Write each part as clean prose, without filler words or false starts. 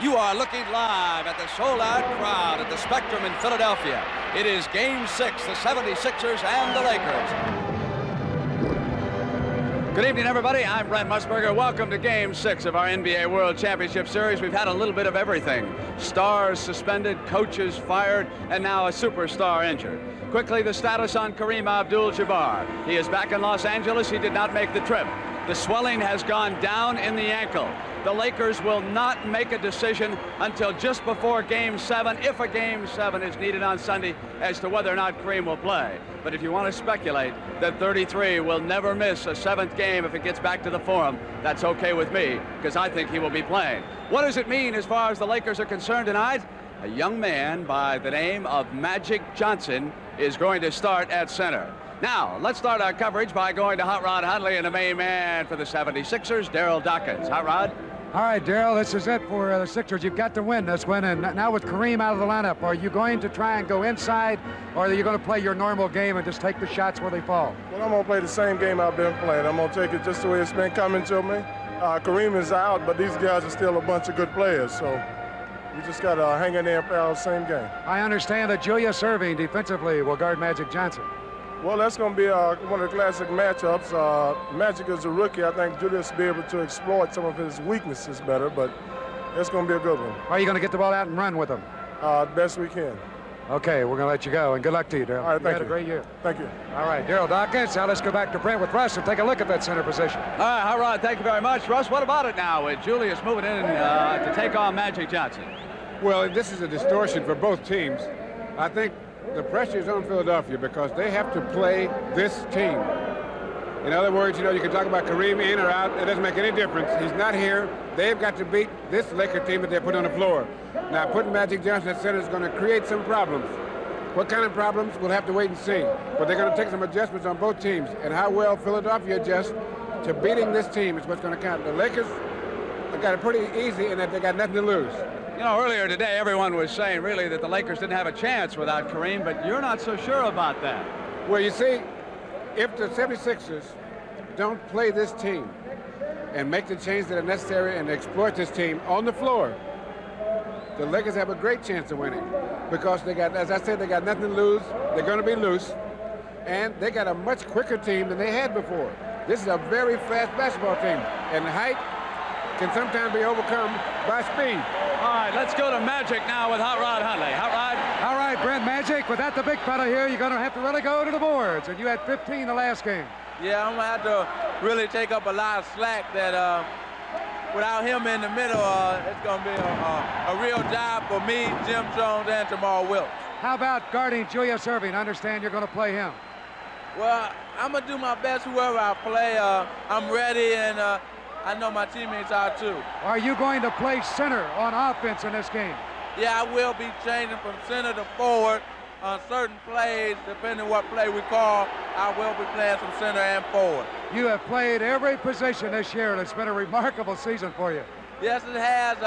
You are looking live at the sold-out crowd at the Spectrum in Philadelphia. It is Game 6, the 76ers and the Lakers. Good evening, everybody. I'm Brent Musburger. Welcome to Game 6 of our NBA World Championship Series. We've had a little bit of everything. Stars suspended, coaches fired, and now a superstar injured. Quickly, the status on Kareem Abdul-Jabbar. He is back in Los Angeles. He did not make the trip. The swelling has gone down in the ankle. The Lakers will not make a decision until just before Game 7, if a Game 7 is needed on Sunday, as to whether or not Kareem will play. But if you want to speculate that 33 will never miss a 7th game if it gets back to the Forum, that's okay with me, because I think he will be playing. What does it mean as far as the Lakers are concerned tonight? A young man by the name of Magic Johnson is going to start at center. Now, let's start our coverage by going to Hot Rod Hundley and the main man for the 76ers, Daryl Dawkins. Hot Rod? All right, Daryl, this is it for the Sixers. You've got to win this one, and now with Kareem out of the lineup, are you going to try and go inside, or are you going to play your normal game and just take the shots where they fall? Well, I'm going to play the same game I've been playing. I'm going to take it just the way it's been coming to me. Kareem is out, but these guys are still a bunch of good players, so we just got to hang in there and play our same game. I understand that Julius Erving defensively will guard Magic Johnson. Well, that's going to be one of the classic matchups. Magic is a rookie. I think Julius will be able to exploit some of his weaknesses better, but it's going to be a good one. Are you going to get the ball out and run with him? Best we can. Okay, we're going to let you go, and good luck to you, Daryl. All right, thank you. You had a great year. Thank you. All right, Daryl Dawkins. Now let's go back to Brent with Russ and take a look at that center position. All right, Hot Rod, thank you very much. Russ, what about it now with Julius moving in to take on Magic Johnson? Well, this is a distortion for both teams. I think the pressure is on Philadelphia because they have to play this team. In other words, you can talk about Kareem in or out. It doesn't make any difference. He's not here. They've got to beat this Laker team that they put on the floor. Now, putting Magic Johnson at center is going to create some problems. What kind of problems? We'll have to wait and see. But they're going to take some adjustments on both teams. And how well Philadelphia adjusts to beating this team is what's going to count. The Lakers have got it pretty easy in that they got nothing to lose. You know, earlier today, everyone was saying, really, that the Lakers didn't have a chance without Kareem, but you're not so sure about that. Well, you see, if the 76ers don't play this team and make the changes that are necessary and exploit this team on the floor, the Lakers have a great chance of winning because they got, as I said, they got nothing to lose. They're going to be loose, and they got a much quicker team than they had before. This is a very fast basketball team, and height can sometimes be overcome by speed. All right, let's go to Magic now with Hot Rod Hundley. Hot Rod? All right, Brent, Magic, without the big fella here, you're going to have to really go to the boards, and you had 15 the last game. Yeah, I'm going to have to really take up a lot of slack that without him in the middle, it's going to be a real job for me, Jim Jones, and Jamaal Wilkes. How about guarding Julius Erving? I understand you're going to play him. Well, I'm going to do my best whoever I play. I'm ready, and I know my teammates are too. Are you going to play center on offense in this game? Yeah, I will be changing from center to forward on certain plays. Depending what play we call, I will be playing some center and forward. You have played every position this year, and it's been a remarkable season for you. Yes, it has.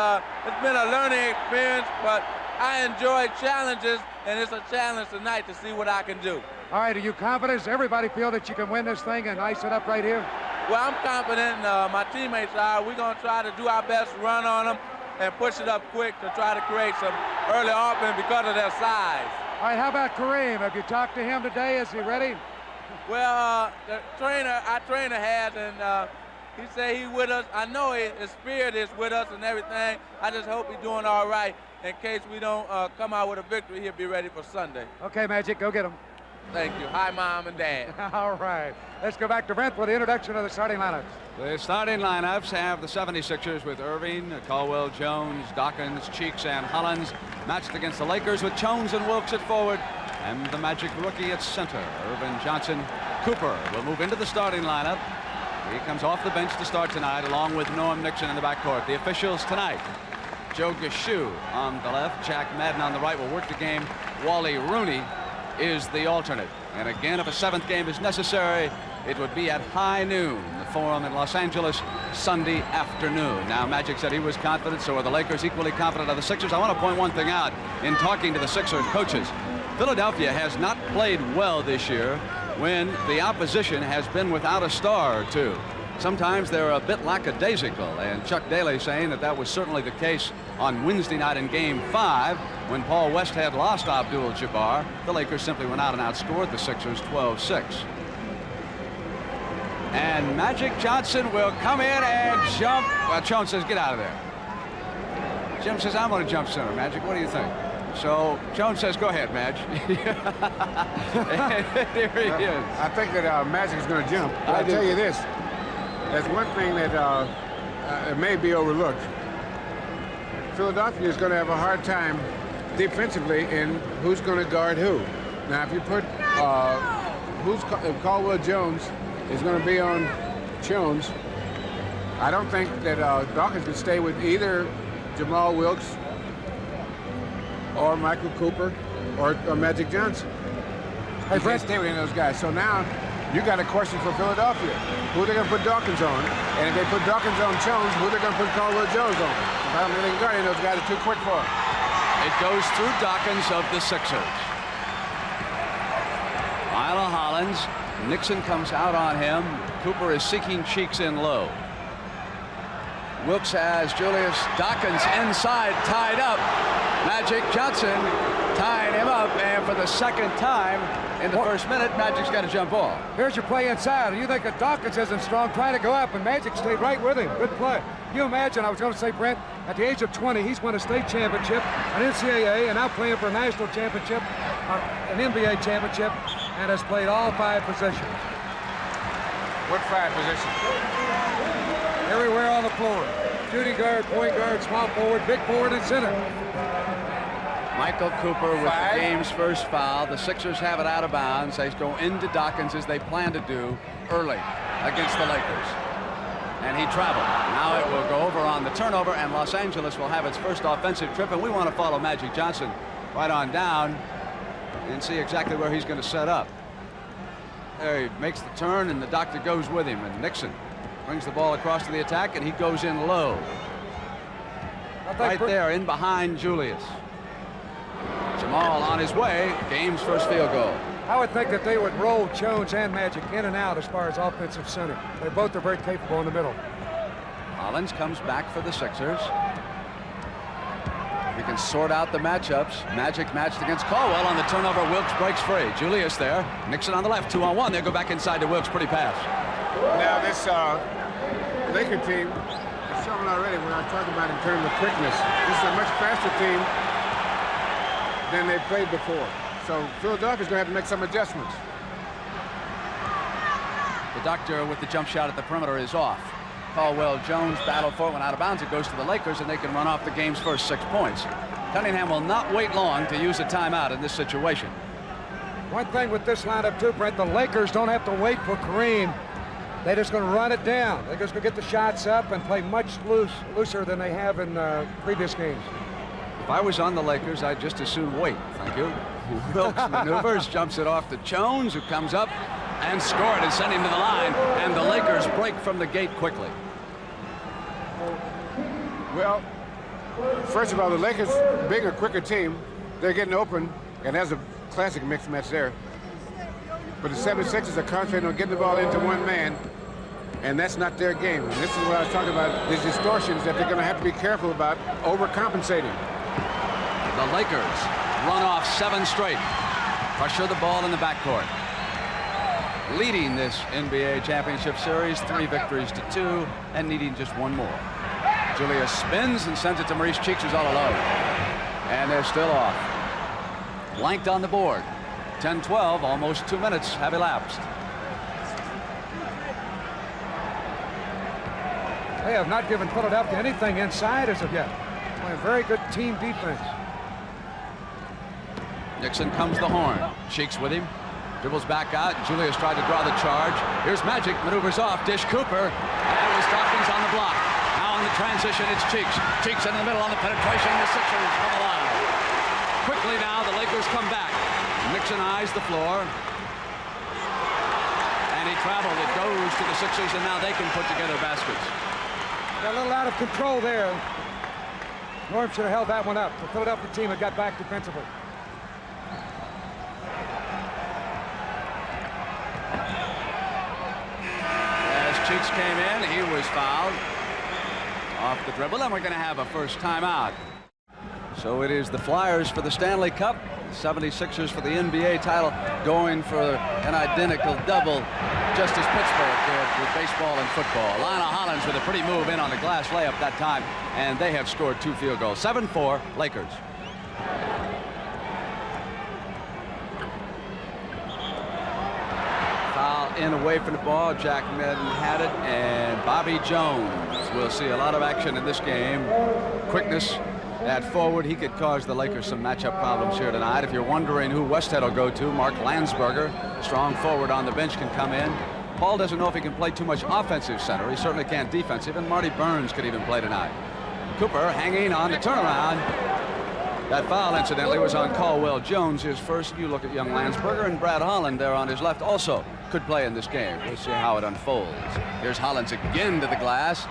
It's been a learning experience, but I enjoy challenges, and it's a challenge tonight to see what I can do. All right, are you confident? Does everybody feel that you can win this thing and ice it up right here? Well, I'm confident, my teammates are. We're going to try to do our best, run on them, and push it up quick to try to create some early offense because of their size. All right, how about Kareem? Have you talked to him today? Is he ready? Well, our trainer has, and he said he's with us. I know his spirit is with us and everything. I just hope he's doing all right. In case we don't come out with a victory, he'll be ready for Sunday. Okay, Magic, go get him. Thank you. Hi, Mom and Dad. All right. Let's go back to Brent for the introduction of the starting lineups. The starting lineups have the 76ers with Erving, Caldwell Jones, Dawkins, Cheeks, and Hollins, matched against the Lakers with Jones and Wilkes at forward, and the Magic rookie at center, Irvin Johnson. Cooper will move into the starting lineup. He comes off the bench to start tonight, along with Norm Nixon in the backcourt. The officials tonight: Joe Gashu on the left, Jack Madden on the right will work the game. Wally Rooney is the alternate. And again, if a 7th game is necessary, it would be at high noon, the Forum in Los Angeles, Sunday afternoon. Now, Magic said he was confident, so are the Lakers equally confident of the Sixers. I want to point one thing out in talking to the Sixers coaches. Philadelphia has not played well this year when the opposition has been without a star or two. Sometimes they're a bit lackadaisical, and Chuck Daly saying that that was certainly the case On Wednesday night in Game 5, when Paul Westhead lost Abdul-Jabbar, the Lakers simply went out and outscored the Sixers 12-6. And Magic Johnson will come in and jump. Well, Jones says, get out of there. Jim says, I'm going to jump center. Magic, what do you think? So Jones says, go ahead, Madge. Here he is. I think that Magic is going to jump. But I'll tell you this. There's one thing that it may be overlooked. Philadelphia is going to have a hard time defensively in who's going to guard who. Now, if you put if Caldwell Jones is going to be on Jones, I don't think that Dawkins can stay with either Jamaal Wilkes or Michael Cooper or Magic Johnson. Hey, Brett, stay with any of those guys. So now you got a question for Philadelphia. Who they're going to put Dawkins on? And if they put Dawkins on Jones, who they're going to put Caldwell Jones on? I don't think they can guard any of those guys. Are too quick for him. It goes through Dawkins of the Sixers. Milo Hollins. Nixon comes out on him. Cooper is seeking Cheeks in low. Wilkes has Julius Dawkins inside, tied up. Magic Johnson tying him up, and for the second time in the first minute, Magic's got a jump ball. Here's your play inside. You think that Dawkins isn't strong, trying to go up, and Magic stayed right with him. Good play. Can you imagine, I was going to say, Brent, at the age of 20, he's won a state championship, an NCAA, and now playing for a national championship, an NBA championship, and has played all 5 positions. What 5 positions? Everywhere on the floor. Shooting guard, point guard, small forward, big forward, and center. Michael Cooper with the game's first foul. The Sixers have it out of bounds. They go into Dawkins as they plan to do early against the Lakers. And he traveled. Now it will go over on the turnover, and Los Angeles will have its first offensive trip. And we want to follow Magic Johnson right on down and see exactly where he's going to set up. There he makes the turn, and the doctor goes with him. And Nixon brings the ball across to the attack, and he goes in low. Right there in behind Julius. Jamaal on his way. Game's first field goal. I would think that they would roll Jones and Magic in and out as far as offensive center. They both are very capable in the middle. Hollins comes back for the Sixers. We can sort out the matchups. Magic matched against Caldwell on the turnover. Wilkes breaks free. Julius there. Nixon on the left. 2-on-1. They go back inside to Wilkes. Pretty pass. Now this Laker team is showing already when I talk about in terms of quickness. This is a much faster team than they played before. So Philadelphia's going to have to make some adjustments. The doctor with the jump shot at the perimeter is off. Caldwell Jones battled for it, went out of bounds. It goes to the Lakers, and they can run off the game's first 6 points. Cunningham will not wait long to use a timeout in this situation. One thing with this lineup too, Brent, the Lakers don't have to wait for Kareem. They're just going to run it down. They're just going to get the shots up and play much looser than they have in previous games. If I was on the Lakers, I'd just as soon wait. Thank you. Wilkes maneuvers, jumps it off to Jones, who comes up and scored and sent him to the line. And the Lakers break from the gate quickly. Well, first of all, the Lakers, bigger, quicker team, they're getting open, and that's a classic mixed match there. But the 76ers are concentrating on getting the ball into one man, and that's not their game. And this is what I was talking about, these distortions that they're going to have to be careful about overcompensating. The Lakers run off 7 straight. Pressure the ball in the backcourt. Leading this NBA championship series, 3 victories to 2, and needing just 1 more. Julius spins and sends it to Maurice Cheeks, who's all alone. And they're still off. Blanked on the board. 10-12, almost 2 minutes have elapsed. They have not given Philadelphia anything inside as of yet. Playing very good team defense. Nixon comes the horn. Cheeks with him. Dribbles back out. Julius tried to draw the charge. Here's Magic. Maneuvers off. Dish Cooper. And it was Dawkins on the block. Now in the transition, it's Cheeks. Cheeks in the middle on the penetration. The Sixers come alive. Quickly now, the Lakers come back. Nixon eyes the floor. And he traveled. It goes to the Sixers, and now they can put together baskets. Got a little out of control there. Norm should have held that one up. The Philadelphia team had got back defensively. As Cheeks came in, he was fouled. off the dribble, and we're going to have a first timeout. So it is the Flyers for the Stanley Cup, 76ers for the NBA title, going for an identical double, just as Pittsburgh did with baseball and football. Lionel Hollins with a pretty move in on the glass layup that time, and they have scored 2 field goals. 7-4 Lakers. Foul in away from the ball. Jack Madden had it, and Bobby Jones will see a lot of action in this game. Quickness at forward. He could cause the Lakers some matchup problems here tonight. If you're wondering who Westhead will go to, Mark Landsberger, strong forward on the bench, can come in. Paul doesn't know if he can play too much offensive center. He certainly can't defensive, and Marty Burns could even play tonight. Cooper hanging on the turnaround. That foul, incidentally, was on Caldwell Jones, his first. You look at young Landsberger, and Brad Holland there on his left also could play in this game. We'll see how it unfolds. Here's Hollins again to the glass.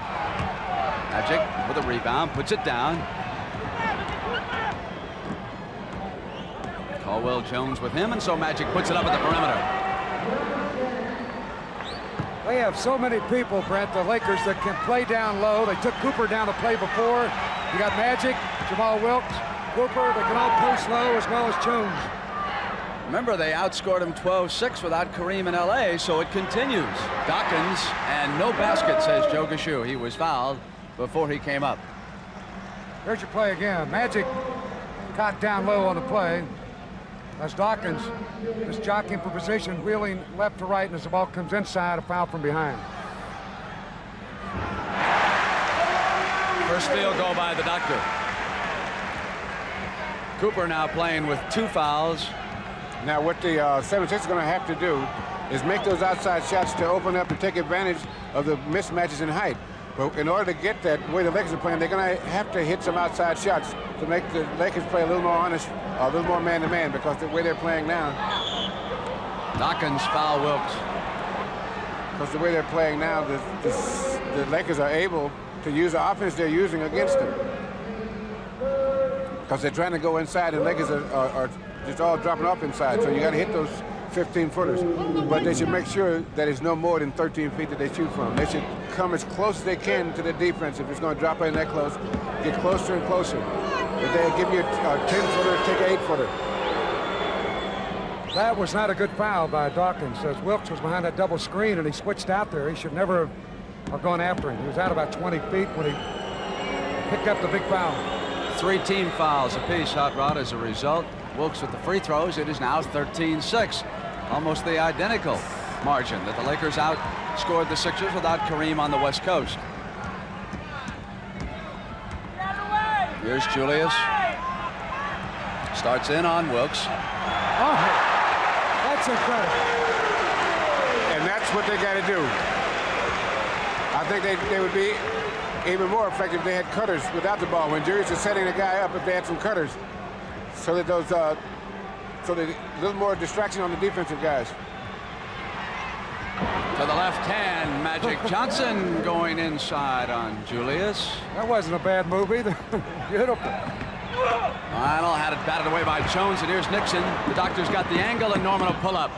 Magic with a rebound, puts it down. Caldwell Jones with him, and so Magic puts it up at the perimeter. They have so many people, Brent, the Lakers, that can play down low. They took Cooper down to play before. You got Magic, Jamaal Wilkes, Cooper. They can all post low as well as Jones. Remember, they outscored him 12-6 without Kareem in L.A., so it continues. Dawkins, and no basket, says Joe Gashu. He was fouled before he came up. Here's your play again. Magic caught down low on the play. As Dawkins is jockeying for position, wheeling left to right, and as the ball comes inside, a foul from behind. First field goal by the Doctor. Cooper now playing with 2 fouls. Now what the 76ers are going to have to do is make those outside shots to open up and take advantage of the mismatches in height. But in order to get that way the Lakers are playing, they're going to have to hit some outside shots to make the Lakers play a little more honest, a little more man-to-man, because the way they're playing now. Dawkins foul Wilkes. Because the way they're playing now, the Lakers are able to use the offense they're using against them. Because they're trying to go inside, and Lakers are just all dropping off inside. So you got to hit those 15-footers. But they should make sure that it's no more than 13 feet that they shoot from. They should come as close as they can to the defense. If it's going to drop in that close, get closer and closer. If they give you a 10-footer, take an 8-footer. That was not a good foul by Dawkins. As Wilkes was behind that double screen and he switched out there, he should never have gone after him. He was out about 20 feet when he picked up the big foul. 3 team fouls apiece, Hot Rod, as a result. Wilkes with the free throws. It is now 13-6. Almost the identical margin that the Lakers outscored the Sixers without Kareem on the West Coast. Here's Julius. Starts in on Wilkes. Oh, that's incredible. And that's what they got to do. I think they would be even more effective if they had cutters without the ball. When Julius is setting the guy up, if they had some cutters, so that those, so that a little more distraction on the defensive guys. To the left hand, Magic Johnson going inside on Julius. That wasn't a bad move either. Beautiful. Lionel had it batted away by Jones, and here's Nixon. The Doctor's got the angle, and Norman will pull up.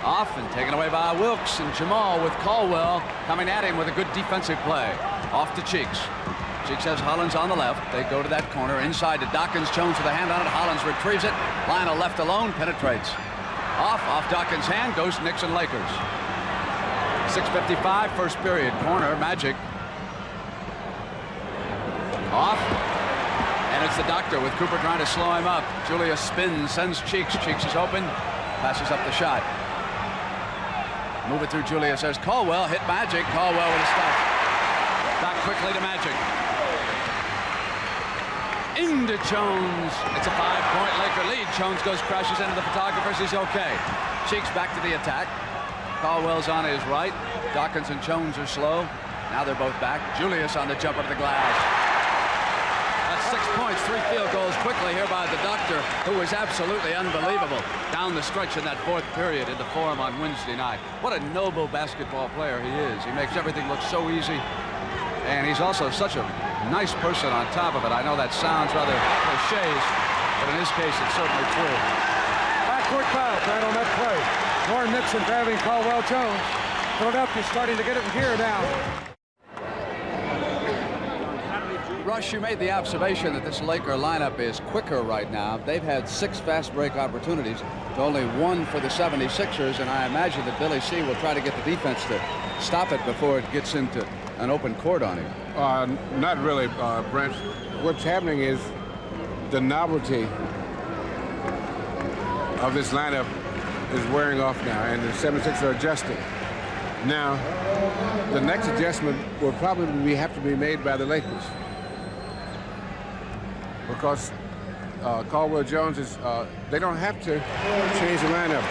Off and taken away by Wilkes, and Jamaal with Caldwell coming at him with a good defensive play. Off to Cheeks. Cheeks has Hollins on the left. They go to that corner inside to Dawkins. Jones with a hand on it. Hollins retrieves it. Lionel left alone, penetrates. Off Dawkins' hand goes Nixon Lakers. 6:55 first period. Corner Magic. Off. And it's the Doctor with Cooper trying to slow him up. Julius spins, sends Cheeks. Cheeks is open. Passes up the shot. Move it through Julius. There's Caldwell. Hit Magic. Caldwell with a stop. Back quickly to Magic. Into Jones. It's a 5-point Laker lead. Jones crashes into the photographers. He's okay. Cheeks back to the attack. Caldwell's on his right. Dawkins and Jones are slow. Now they're both back. Julius on the jumper to the glass. That's 6 points, 3 field goals quickly here by the Doctor, who is absolutely unbelievable down the stretch in that 4th period in the Forum on Wednesday night. What a noble basketball player he is. He makes everything look so easy. And he's also such a nice person on top of it. I know that sounds rather cliches, but in this case, it's certainly true. Backcourt foul right on that play. Warren Nixon grabbing Caldwell Jones. Philadelphia starting to get it in gear now. Rush, you made the observation that this Laker lineup is quicker right now. They've had 6 fast break opportunities to only 1 for the 76ers, and I imagine that Billy C will try to get the defense to stop it before it gets into an open court on him. Not really, Brent. What's happening is the novelty of this lineup is wearing off now, and the 76ers are adjusting. Now, the next adjustment will probably have to be made by the Lakers, because Caldwell Jones is, they don't have to change the lineup.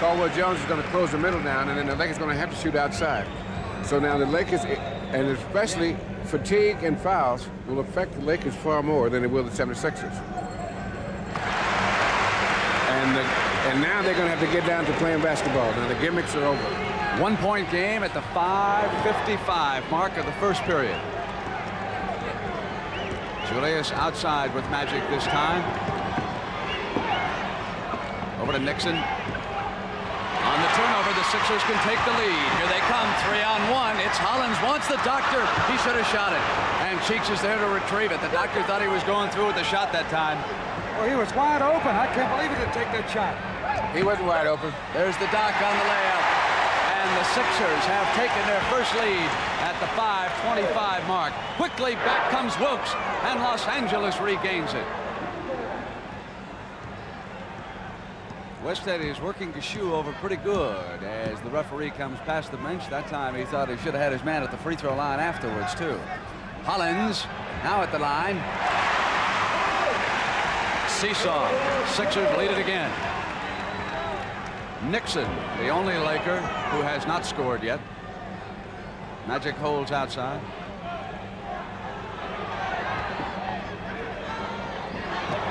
Caldwell Jones is going to close the middle down, and then the Lakers are going to have to shoot outside. So now the Lakers, and especially fatigue and fouls, will affect the Lakers far more than it will the 76ers. And now they're going to have to get down to playing basketball. Now the gimmicks are over. 1-point game at the 5:55 mark of the first period. Julius outside with Magic this time. Over to Nixon. On the turnover, the Sixers can take the lead. Here they come, 3-on-1. It's Hollins, wants the doctor. He should have shot it. And Cheeks is there to retrieve it. The doctor thought he was going through with the shot that time. Well, he was wide open. I can't believe he didn't take that shot. He wasn't wide open. There's the doc on the layup. And the Sixers have taken their first lead at the 5:25 mark. Quickly back comes Wilkes, and Los Angeles regains it. Westhead is working Gashu over pretty good as the referee comes past the bench. That time he thought he should have had his man at the free throw line afterwards too. Hollins now at the line. Seesaw. Sixers lead it again. Nixon, the only Laker who has not scored yet. Magic holds outside.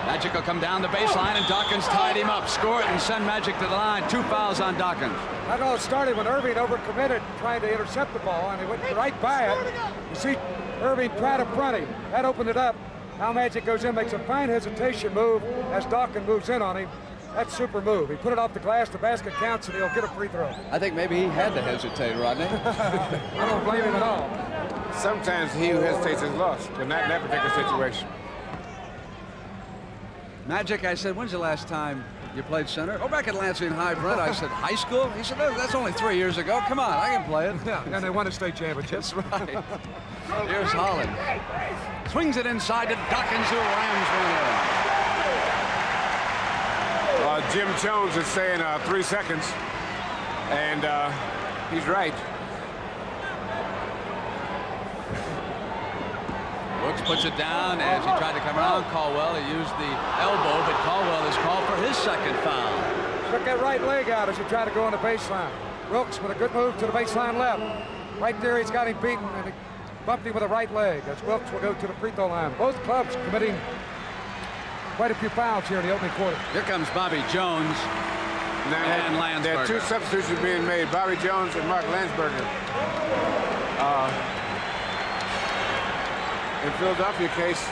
Magic will come down the baseline, and Dawkins tied him up. Score it and send Magic to the line. 2 fouls on Dawkins. That all started when Erving overcommitted trying to intercept the ball, and he went right by it. You see Erving try to front him. That opened it up. Now Magic goes in, makes a fine hesitation move as Dawkins moves in on him. That's super move. He put it off the glass, the basket counts, and he'll get a free throw. I think maybe he had to hesitate, Rodney. I don't blame him at all. Sometimes he who hesitates is lost, but not in that particular situation. Magic, I said, when's the last time you played center? Oh, back at Lansing High, Brett. I said, high school? He said, that's only 3 years ago. Come on, I can play it. Yeah, and they won a state championship. That's right. Here's Hollins. Swings it inside to Dawkins, who rams one in. Jim Jones is saying 3 seconds, and he's right. Wilkes puts it down as he tried to come around Caldwell. He used the elbow, but Caldwell is called for his second foul. Took that right leg out as he tried to go on the baseline. Wilkes with a good move to the baseline left. Right there, he's got him beaten, and he bumped him with the right leg as Wilkes will go to the free throw line. Both clubs committing quite a few fouls here in the opening quarter. Here comes Bobby Jones and Landsberger. There are 2 substitutions being made, Bobby Jones and Mark Landsberger. In Philadelphia case,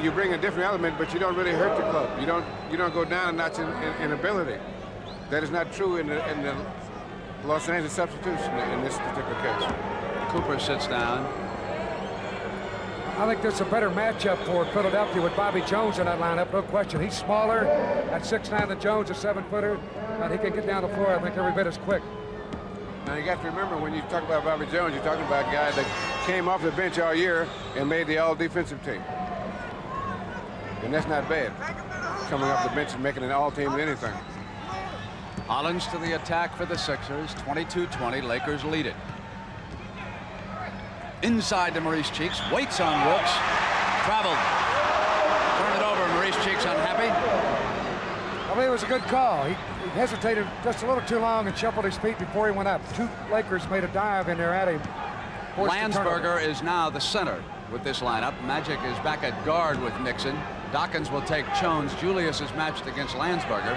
you bring a different element, but you don't really hurt the club. You don't go down a notch in ability. That is not true in the Los Angeles substitution in this particular case. Cooper sits down. I think there's a better matchup for Philadelphia with Bobby Jones in that lineup, no question. He's smaller at 6'9" than Jones, a 7-footer, and he can get down the floor, I think, every bit as quick. Now you got to remember, when you talk about Bobby Jones, you're talking about a guy that came off the bench all year and made the all-defensive team. And that's not bad, coming off the bench and making an all-team in anything. Hollins to the attack for the Sixers. 22-20, Lakers lead it. Inside to Maurice Cheeks, waits on Wilkes, traveled, turned it over. Maurice Cheeks unhappy. I believe it was a good call. He hesitated just a little too long and shuffled his feet before he went up. 2 Lakers made a dive in there at him. Landsberger is now the center with this lineup. Magic is back at guard with Nixon. Dawkins will take Jones. Julius is matched against Landsberger.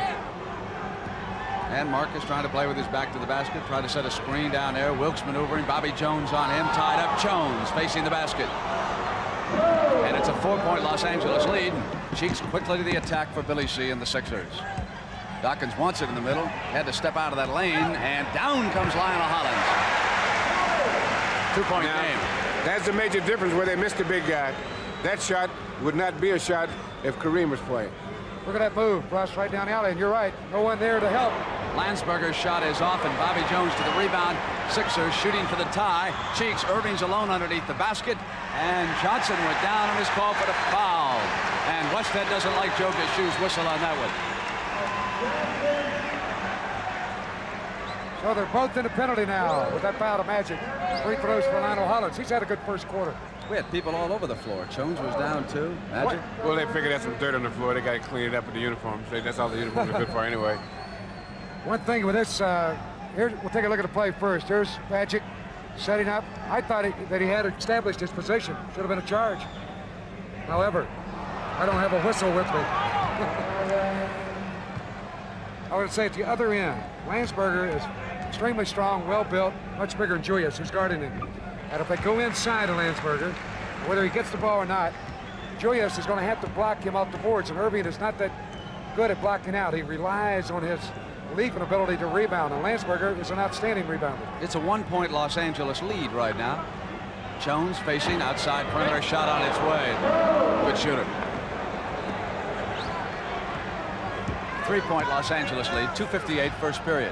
And Marcus trying to play with his back to the basket. Try to set a screen down there. Wilkes maneuvering. Bobby Jones on him. Tied up. Jones facing the basket. And it's a 4-point Los Angeles lead. Cheeks quickly to the attack for Billy C. and the Sixers. Dawkins wants it in the middle. Had to step out of that lane. And down comes Lionel Hollins. 2-point game. That's the major difference where they missed the big guy. That shot would not be a shot if Kareem was playing. Look at that move, Russ, right down the alley, and you're right. No one there to help. Landsberger's shot is off, and Bobby Jones to the rebound. Sixers shooting for the tie. Cheeks, Erving's alone underneath the basket, and Johnson went down on his call for the foul. And Westhead doesn't like Joe Gashu's whistle on that one. So they're both in the penalty now with that foul to Magic. Free throws for Lionel Hollins. He's had a good first quarter. We had people all over the floor. Jones was down too. Magic. Well, they figured that's some dirt on the floor. They got to clean it up with the uniforms. That's all the uniforms are good for anyway. One thing with this, here we'll take a look at the play first. Here's Magic setting up. I thought that he had established his position. Should have been a charge. However, I don't have a whistle with me. I would say at the other end, Landsberger is extremely strong, well-built, much bigger than Julius, who's guarding him. And if they go inside of Landsberger, whether he gets the ball or not, Julius is going to have to block him off the boards, and Erving is not that good at blocking out. He relies on his leaping ability to rebound, and Landsberger is an outstanding rebounder. It's a 1-point Los Angeles lead right now. Jones facing outside perimeter, shot on its way. Good shooter. 3-point Los Angeles lead, 2:58 first period.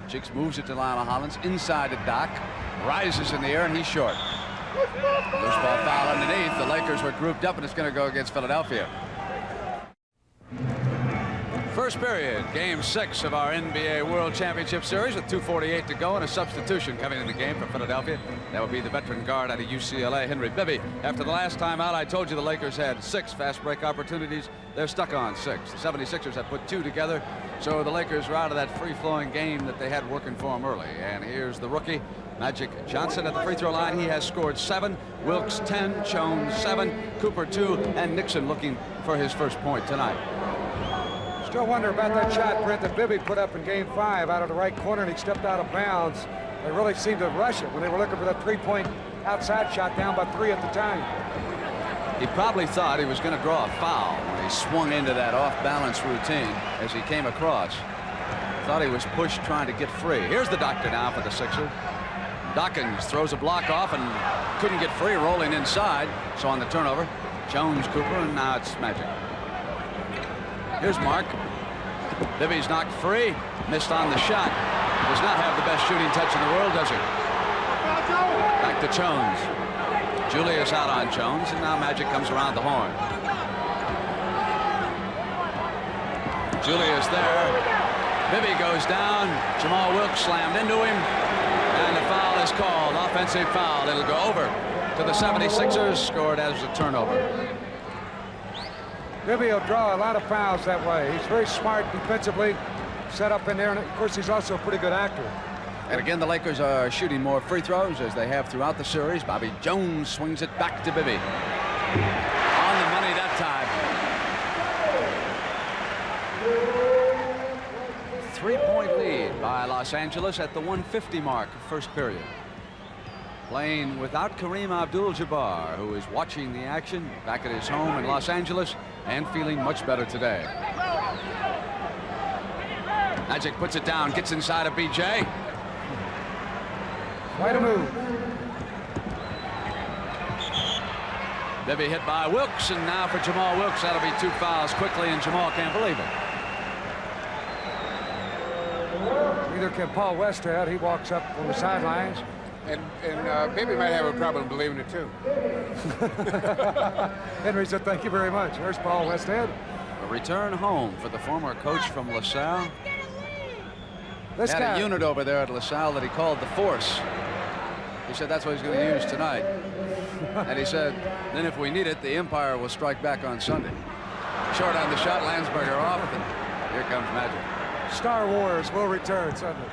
Cheeks moves it to Lionel Hollins inside the Doc, rises in the air, and he's short. Loose ball foul underneath. The Lakers were grouped up, and it's going to go against Philadelphia. First period, game 6 of our NBA World Championship Series with 2:48 to go, and a substitution coming in the game for Philadelphia. That would be the veteran guard out of UCLA, Henry Bibby. After the last time out, I told you the Lakers had 6 fast break opportunities. They're stuck on 6. The 76ers have put 2 together, so the Lakers are out of that free-flowing game that they had working for them early. And here's the rookie, Magic Johnson, at the free throw line. He has scored 7, Wilkes 10, Jones 7, Cooper 2, and Nixon looking for his first point tonight. Still wonder about that shot, Brent, that Bibby put up in game 5 out of the right corner, and he stepped out of bounds. They really seemed to rush it when they were looking for that 3-point outside shot down by 3 at the time. He probably thought he was going to draw a foul when he swung into that off-balance routine as he came across. Thought he was pushed trying to get free. Here's the doctor now for the Sixers. Dawkins throws a block off and couldn't get free, rolling inside. So on the turnover, Jones, Cooper, and now it's Magic. Here's Mark. Bibby's knocked free, missed on the shot. Does not have the best shooting touch in the world, does he? Back to Jones. Julius out on Jones, and now Magic comes around the horn. Julius there. Bibby goes down. Jamaal Wilkes slammed into him, and the foul is called. Offensive foul. It'll go over to the 76ers, scored as a turnover. Bibby will draw a lot of fouls that way. He's very smart defensively, set up in there, and of course he's also a pretty good actor. And again, the Lakers are shooting more free throws as they have throughout the series. Bobby Jones swings it back to Bibby. On the money that time. 3-point lead by Los Angeles at the 150 mark of first period. Playing without Kareem Abdul-Jabbar, who is watching the action back at his home in Los Angeles and feeling much better today. Magic puts it down, gets inside of BJ. Quite a move. Bibby hit by Wilkes, and now for Jamaal Wilkes, that'll be 2 fouls quickly, and Jamaal can't believe it. Neither can Paul Westhead. He walks up on the sidelines. And Bibby might have a problem believing it, too. Henry said, thank you very much. There's Paul Westhead. A return home for the former coach from LaSalle. This Had guy, a unit over there at LaSalle that he called the Force. He said that's what he's going to use tonight. And he said, then if we need it, the Empire will strike back on Sunday. Short on the shot, Landsberger off, and here comes Magic. Star Wars will return Sunday.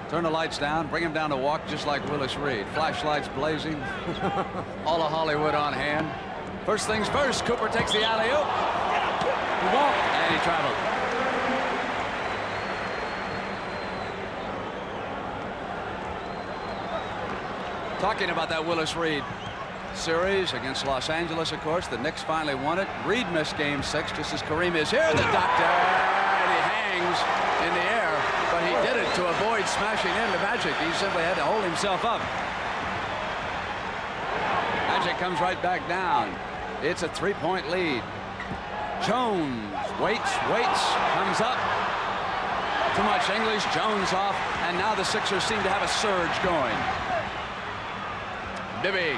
Turn the lights down, bring him down to walk just like Willis Reed. Flashlights blazing, all of Hollywood on hand. First things first, Cooper takes the alley-oop. He walked, and he traveled. Talking about that Willis Reed series against Los Angeles, of course, the Knicks finally won it. Reed missed game 6 just as Kareem is here. The doctor, and he hangs in the air, but he did it to avoid smashing into Magic. He simply had to hold himself up. Magic comes right back down. It's a 3-point lead. Jones waits, comes up. Too much English. Jones off, and now the Sixers seem to have a surge going. Bibby,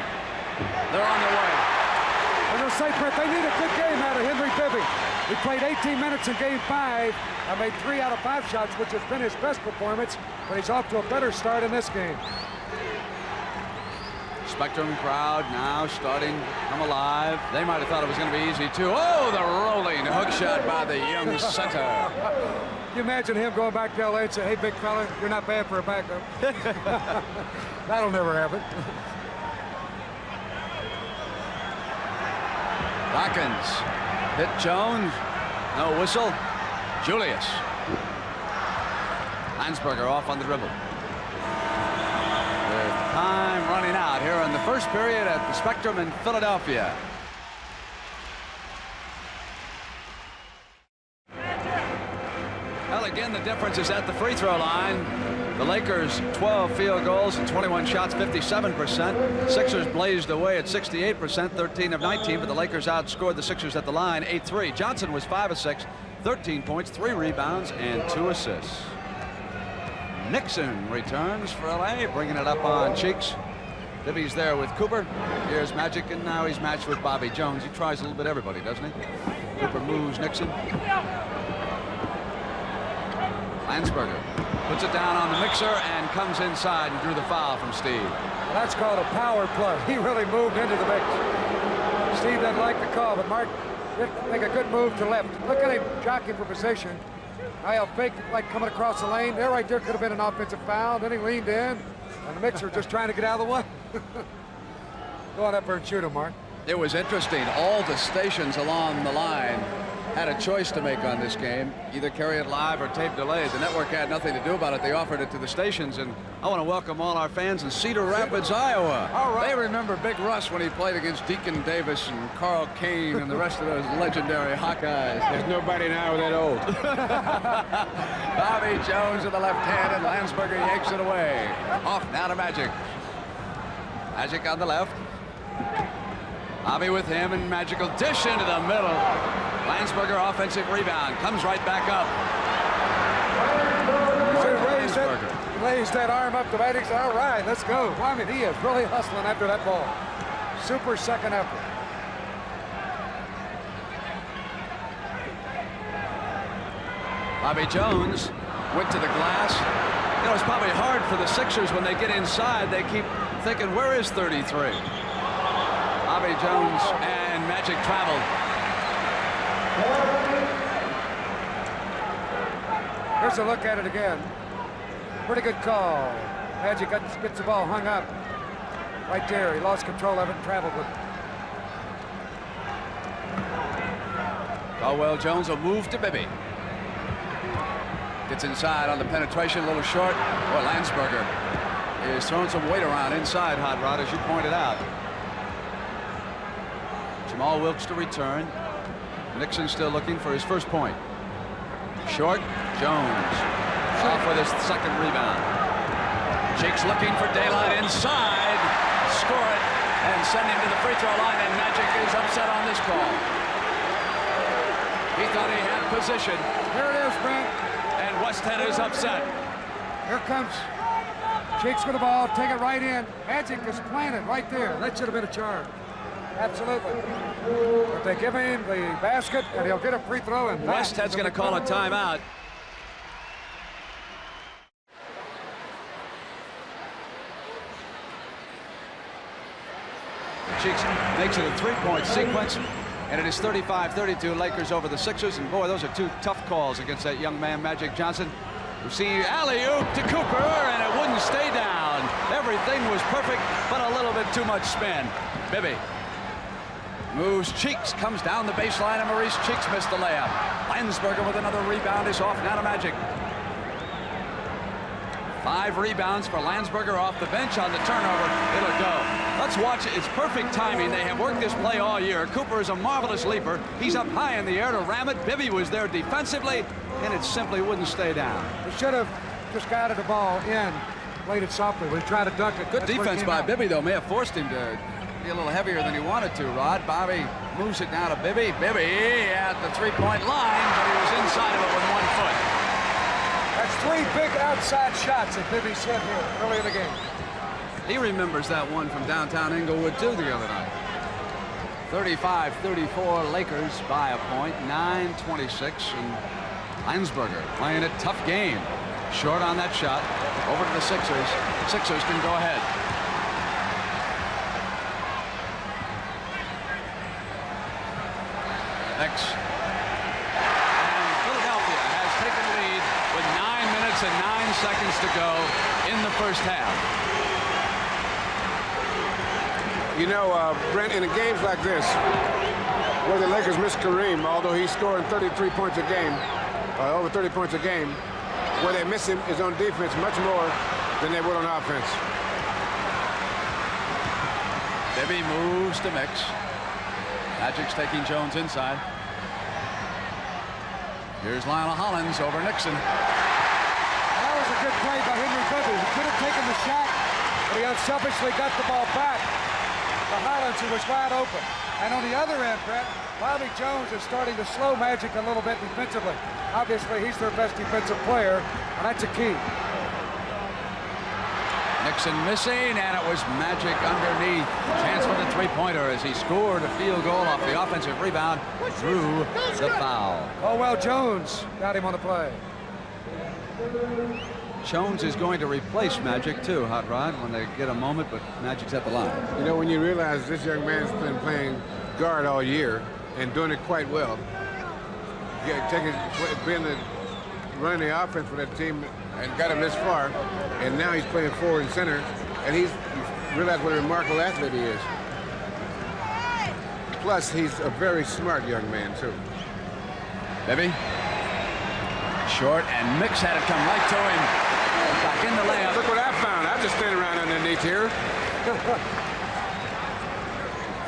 they're on their way. I was going to say, Brett, they need a good game out of Henry Bibby. He played 18 minutes in Game 5 and made 3 out of 5 shots, which has been his best performance, but he's off to a better start in this game. Spectrum crowd now starting to come alive. They might have thought it was going to be easy, too. Oh, the rolling hook shot by the young center. You imagine him going back to L.A. and say, hey, big fella, you're not bad for a backup. That'll never happen. Dawkins hit Jones. No whistle. Julius. Landsberger off on the dribble. With time running out here in the first period at the Spectrum in Philadelphia. Well, again, the difference is at the free throw line. The Lakers 12 field goals and 21 shots, 57%. Sixers blazed away at 68%, 13 of 19, but the Lakers outscored the Sixers at the line 8-3. Johnson was 5 of 6, 13 points, 3 rebounds, and 2 assists. Nixon returns for LA, bringing it up on Cheeks. Bibby's there with Cooper. Here's Magic, and now he's matched with Bobby Jones. He tries a little bit everybody, doesn't he? Cooper moves Nixon. Landsberger puts it down on the mixer and comes inside and drew the foul from Steve. Well, that's called a power play. He really moved into the mix. Steve doesn't like the call, but Mark did make a good move to left. Look at him jockeying for position. Now he'll fake like coming across the lane. There, right there, could have been an offensive foul. Then he leaned in, and the mixer just trying to get out of the way. Go on up there and shoot him, Mark. It was interesting. All the stations along the line had a choice to make on this game, either carry it live or tape delayed. The network had nothing to do about it. They offered it to the stations, and I want to welcome all our fans in Cedar Rapids, Iowa. All right. They remember Big Russ when he played against Deacon Davis and Carl Kane and the rest of those legendary Hawkeyes. There's nobody now that old. Bobby Jones with the left hand, and Landsberger yanks it away. Off now to Magic. Magic on the left. Bobby with him, and Magic will dish into the middle. Landsberger offensive rebound, comes right back up. Raised that arm up to Magic. All right, let's go. Well, I mean, he is really hustling after that ball. Super second effort. Bobby Jones went to the glass. You know, it's probably hard for the Sixers when they get inside. They keep thinking, where is 33? Bobby Jones and Magic traveled. Here's a look at it again. Pretty good call. Magic gets the ball hung up. Right there, he lost control of it and traveled with it. Caldwell Jones will move to Bibby. Gets inside on the penetration, a little short. Boy, Landsberger is throwing some weight around inside, Hot Rod, as you pointed out. Jamaal Wilkes to return. Nixon still looking for his first point. Short, Jones off with his second rebound. Cheeks looking for daylight inside. Score it and send him to the free throw line, and Magic is upset on this call. He thought he had position. Here it is, Brent. And Westhead is upset. Here comes Cheeks with the ball, take it right in. Magic is planted right there. That should have been a charge. Absolutely. But they give him the basket, and he'll get a free throw. And Westhead's going to call a timeout. Cheeks makes it a three-point sequence, and it is 35-32 Lakers over the Sixers. And boy, those are two tough calls against that young man, Magic Johnson. We see alley-oop to Cooper, and it wouldn't stay down. Everything was perfect, but a little bit too much spin. Bibby moves. Cheeks comes down the baseline, and Maurice Cheeks missed the layup. Landsberger with another rebound is off now to Magic. 5 rebounds for Landsberger off the bench on the turnover. It'll go. Let's watch it. It's perfect timing. They have worked this play all year. Cooper is a marvelous leaper. He's up high in the air to ram it. Bibby was there defensively, and it simply wouldn't stay down. He should have just guided the ball in, played it softly. We tried to dunk it. Good defense by Bibby, though. May have forced him to be a little heavier than he wanted to, Rod. Bobby moves it now to Bibby. Bibby at the three-point line, but he was inside of it with 1 foot. That's 3 big outside shots that Bibby hit here early in the game. He remembers that one from downtown Inglewood, too, the other night. 35-34, Lakers by a point, 9:26, and Landsberger playing a tough game. Short on that shot. Over to the Sixers. Sixers can go ahead. And Philadelphia has taken the lead with 9 minutes and 9 seconds to go in the first half. You know, Brent, in games like this, where the Lakers miss Kareem, although he's scoring 33 points a game, over 30 points a game, where they miss him is on defense much more than they would on offense. Bibby moves to Mix. Magic's taking Jones inside. Here's Lionel Hollins over Nixon. That was a good play by Henry Bibby. He could have taken the shot, but he unselfishly got the ball back to Hollins, who was wide open. And on the other end, Brett, Bobby Jones is starting to slow Magic a little bit defensively. Obviously, he's their best defensive player, and that's a key. Nixon missing, and it was Magic underneath. Chance for the three-pointer as he scored a field goal off the offensive rebound, drew the foul. Well, Jones got him on the play. Jones is going to replace Magic too, Hot Rod, when they get a moment, but Magic's at the line. You know, when you realize this young man's been playing guard all year and doing it quite well, running the offense for that team and got him this far, and now he's playing forward and center, and you realize what a remarkable athlete he is. Plus, he's a very smart young man, too. Bibby. Short, and Mix had it come right to him. Back in the layup. Look what I found. I'm just standing around underneath here.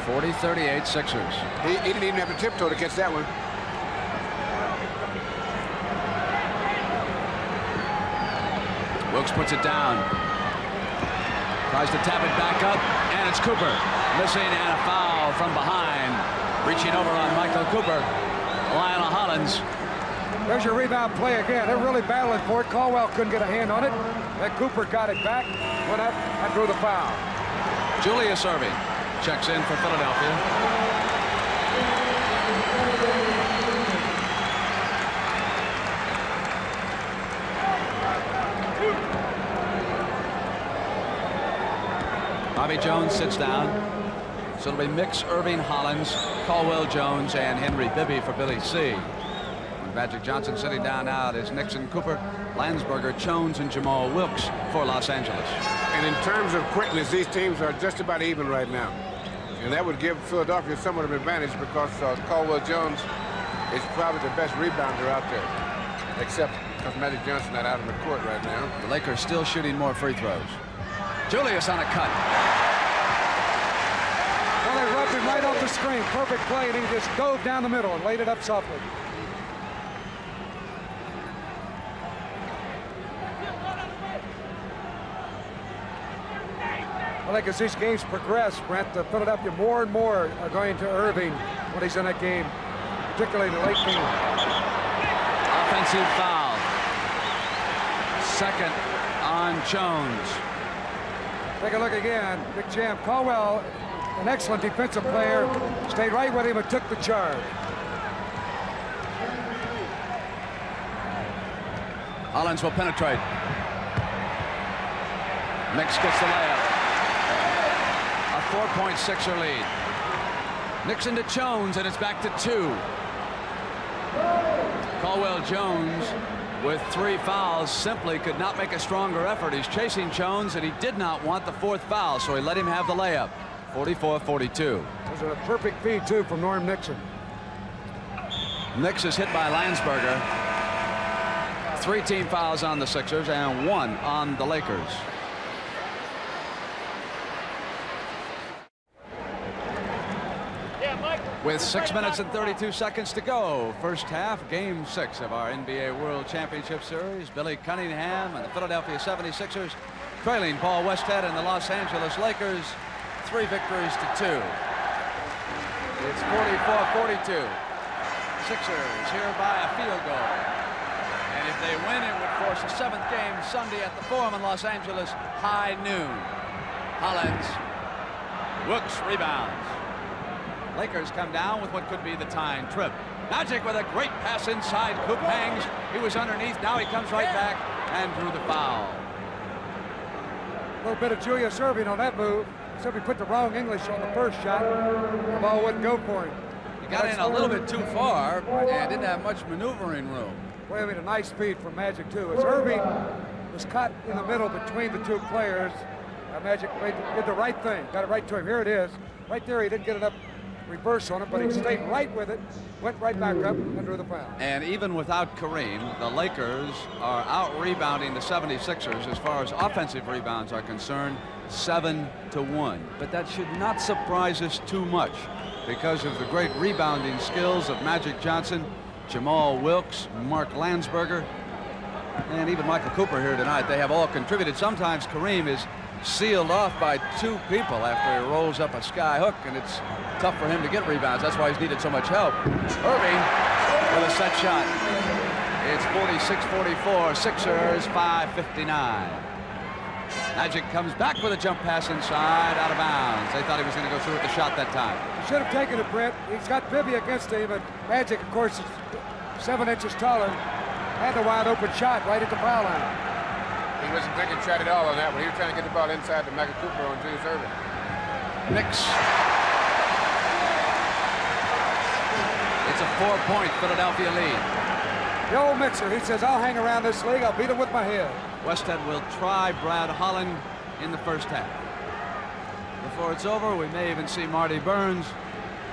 40-38 Sixers. He didn't even have to tiptoe to catch that one. Wilkes puts it down. Tries to tap it back up, and it's Cooper. Missing, and a foul from behind. Reaching over on Michael Cooper. Lionel Hollins. There's your rebound play again. They're really battling for it. Caldwell couldn't get a hand on it. Then Cooper got it back, went up, and drew the foul. Julius Erving checks in for Philadelphia. Bobby Jones sits down. So it'll be Mix, Erving, Hollins, Caldwell Jones, and Henry Bibby for Billy C. Magic Johnson sitting down out is Nixon, Cooper, Landsberger, Jones, and Jamaal Wilkes for Los Angeles. And in terms of quickness, these teams are just about even right now. And that would give Philadelphia somewhat of an advantage because Caldwell Jones is probably the best rebounder out there, except because Magic Johnson not out on the court right now. The Lakers still shooting more free throws. Julius on a cut. Well, they rubbed him right off the screen. Perfect play, and he just dove down the middle and laid it up softly. Well, as these games progress, Brent, Philadelphia more and more are going to Erving when he's in that game, particularly in the late game. Offensive foul. Second on Jones. Take a look again. Big Jam. Caldwell, an excellent defensive player, stayed right with him and took the charge. Hollins will penetrate. Mix gets the layup. A 4-point Sixer lead. Nixon to Jones, and it's back to 2. Caldwell Jones with 3 fouls simply could not make a stronger effort. He's chasing Jones, and he did not want the 4th foul, so he let him have the layup. 44-42. Those are a perfect feed, too, from Norm Nixon. Nix is hit by Landsberger. 3 team fouls on the Sixers and 1 on the Lakers. with 6 minutes and 32 seconds to go. First half, game 6 of our NBA World Championship Series. Billy Cunningham and the Philadelphia 76ers trailing Paul Westhead and the Los Angeles Lakers 3 victories to 2. It's 44-42. Sixers here by a field goal. And if they win, it would force a 7th game Sunday at the Forum in Los Angeles, high noon. Hollins. Wilkes rebounds. Lakers come down with what could be the tying trip. Magic with a great pass inside. Coop hangs. He was underneath. Now he comes right back and drew the foul. A little bit of Julius Erving on that move. Except he put the wrong English on the first shot. The ball wouldn't go for him. He got in a little bit too far and didn't have much maneuvering room. Well, I mean, a nice speed from Magic, too. As Erving was caught in the middle between the two players, Magic did the right thing. Got it right to him. Here it is. Right there, he didn't get enough reverse on it, but he stayed right with it, went right back up and drew the foul. And even without Kareem, the Lakers are out-rebounding the 76ers as far as offensive rebounds are concerned, 7-1. But that should not surprise us too much because of the great rebounding skills of Magic Johnson, Jamaal Wilkes, Mark Landsberger, and even Michael Cooper here tonight. They have all contributed. Sometimes Kareem is sealed off by 2 people after he rolls up a sky hook, and it's tough for him to get rebounds. That's why he's needed so much help. Erving with a set shot. It's 46-44, Sixers 5:59. Magic comes back with a jump pass inside, out of bounds. They thought he was going to go through with the shot that time. He should have taken it, Brent. He's got Bibby against him, and Magic, of course, is 7 inches taller. Had the wide open shot right at the foul line. He wasn't taking shot at all on that one. He was trying to get the ball inside to Michael Cooper on Julius Erving. Knicks. It's a 4-point Philadelphia lead. The old mixer, he says, I'll hang around this league. I'll beat him with my head. Westhead will try Brad Holland in the first half. Before it's over, we may even see Marty Burns,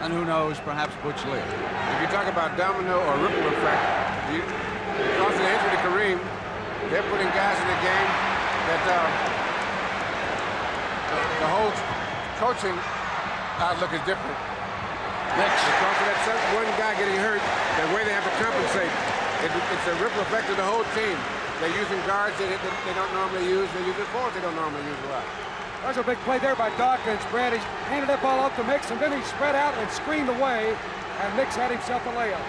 and who knows, perhaps Butch Lee. If you talk about domino or ripple effect, because of the injury to Kareem, they're putting guys in the game that the whole coaching outlook is different. Because of that one guy getting hurt, the way they have to compensate, it's a ripple effect of the whole team. They're using guards they don't normally use. They're using forwards they don't normally use a lot. There's a big play there by Dawkins. Brad, he handed that ball off to Mix, and then he spread out and screened away, and Mix had himself a layup.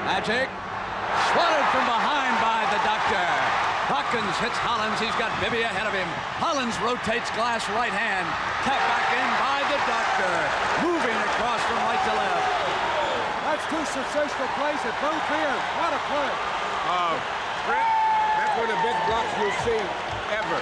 Magic swatted from behind by the doctor. Dawkins hits Hollins. He's got Bibby ahead of him. Hollins rotates glass right hand. Tapped back in by the doctor. Moving across from right to left. That's 2 sensational plays at both ends. What a play. Brent, that's one of the best blocks you'll see ever.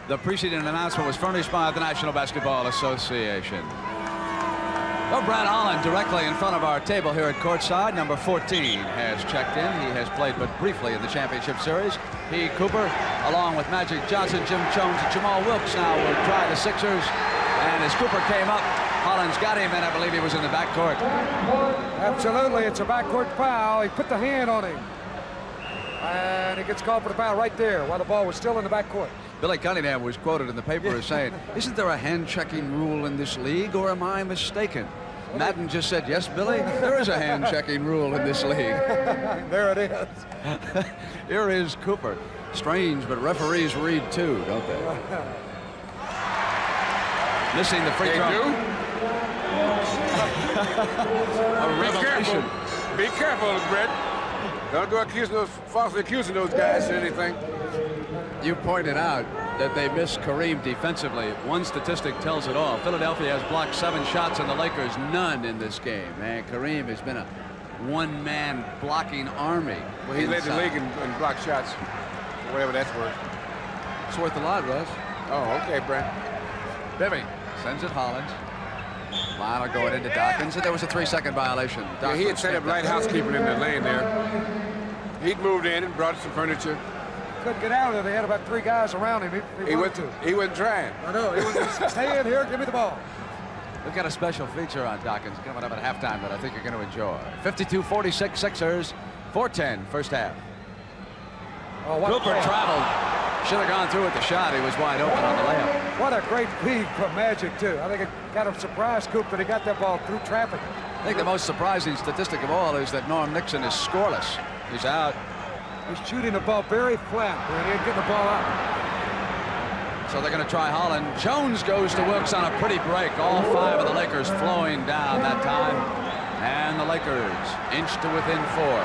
The preceding announcement was furnished by the National Basketball Association. Well, Brad Holland directly in front of our table here at courtside. Number 14 has checked in. He has played but briefly in the championship series. He, Cooper, along with Magic Johnson, Jim Jones, and Jamaal Wilkes now will try the Sixers. And as Cooper came up, Hollins got him, and I believe he was in the backcourt. Absolutely, it's a backcourt foul. He put the hand on him. And he gets called for the foul right there while the ball was still in the backcourt. Billy Cunningham was quoted in the paper as saying, isn't there a hand-checking rule in this league, or am I mistaken? Madden just said, yes, Billy, there is a hand-checking rule in this league. There it is. Here is Cooper. Strange, but referees read too, don't they? Missing the free throw. They do? A revelation. Be careful, Brett. Don't go falsely accusing those guys or anything. You pointed out that they missed Kareem defensively. One statistic tells it all. Philadelphia has blocked 7 shots and the Lakers none in this game. Man, Kareem has been a one-man blocking army. Well, he led the league in block shots, whatever that's worth. It's worth a lot, Russ. Oh, okay, Brent. Bibby sends it Hollins. Lionel going into Dawkins, and there was a 3-second violation. Yeah, he had set up light housekeeping in the lane there. He'd moved in and brought some furniture. Couldn't get out of there. They had about 3 guys around him. He wasn't trying. I know. He was stay in here, give me the ball. We've got a special feature on Dawkins coming up at halftime that I think you're going to enjoy. 52-46 Sixers. 4:10 first half. Oh, what Cooper traveled. Should have gone through with the shot. He was wide open on the layup. What a great feed from Magic, too. I think it kind of surprised Coop that he got that ball through traffic. I think the most surprising statistic of all is that Norm Nixon is scoreless. He's out. He's shooting the ball very flat, and he ain't getting the ball out. So they're going to try Holland. Jones goes to Wilkes on a pretty break. All 5 of the Lakers flowing down that time. And the Lakers inch to within 4.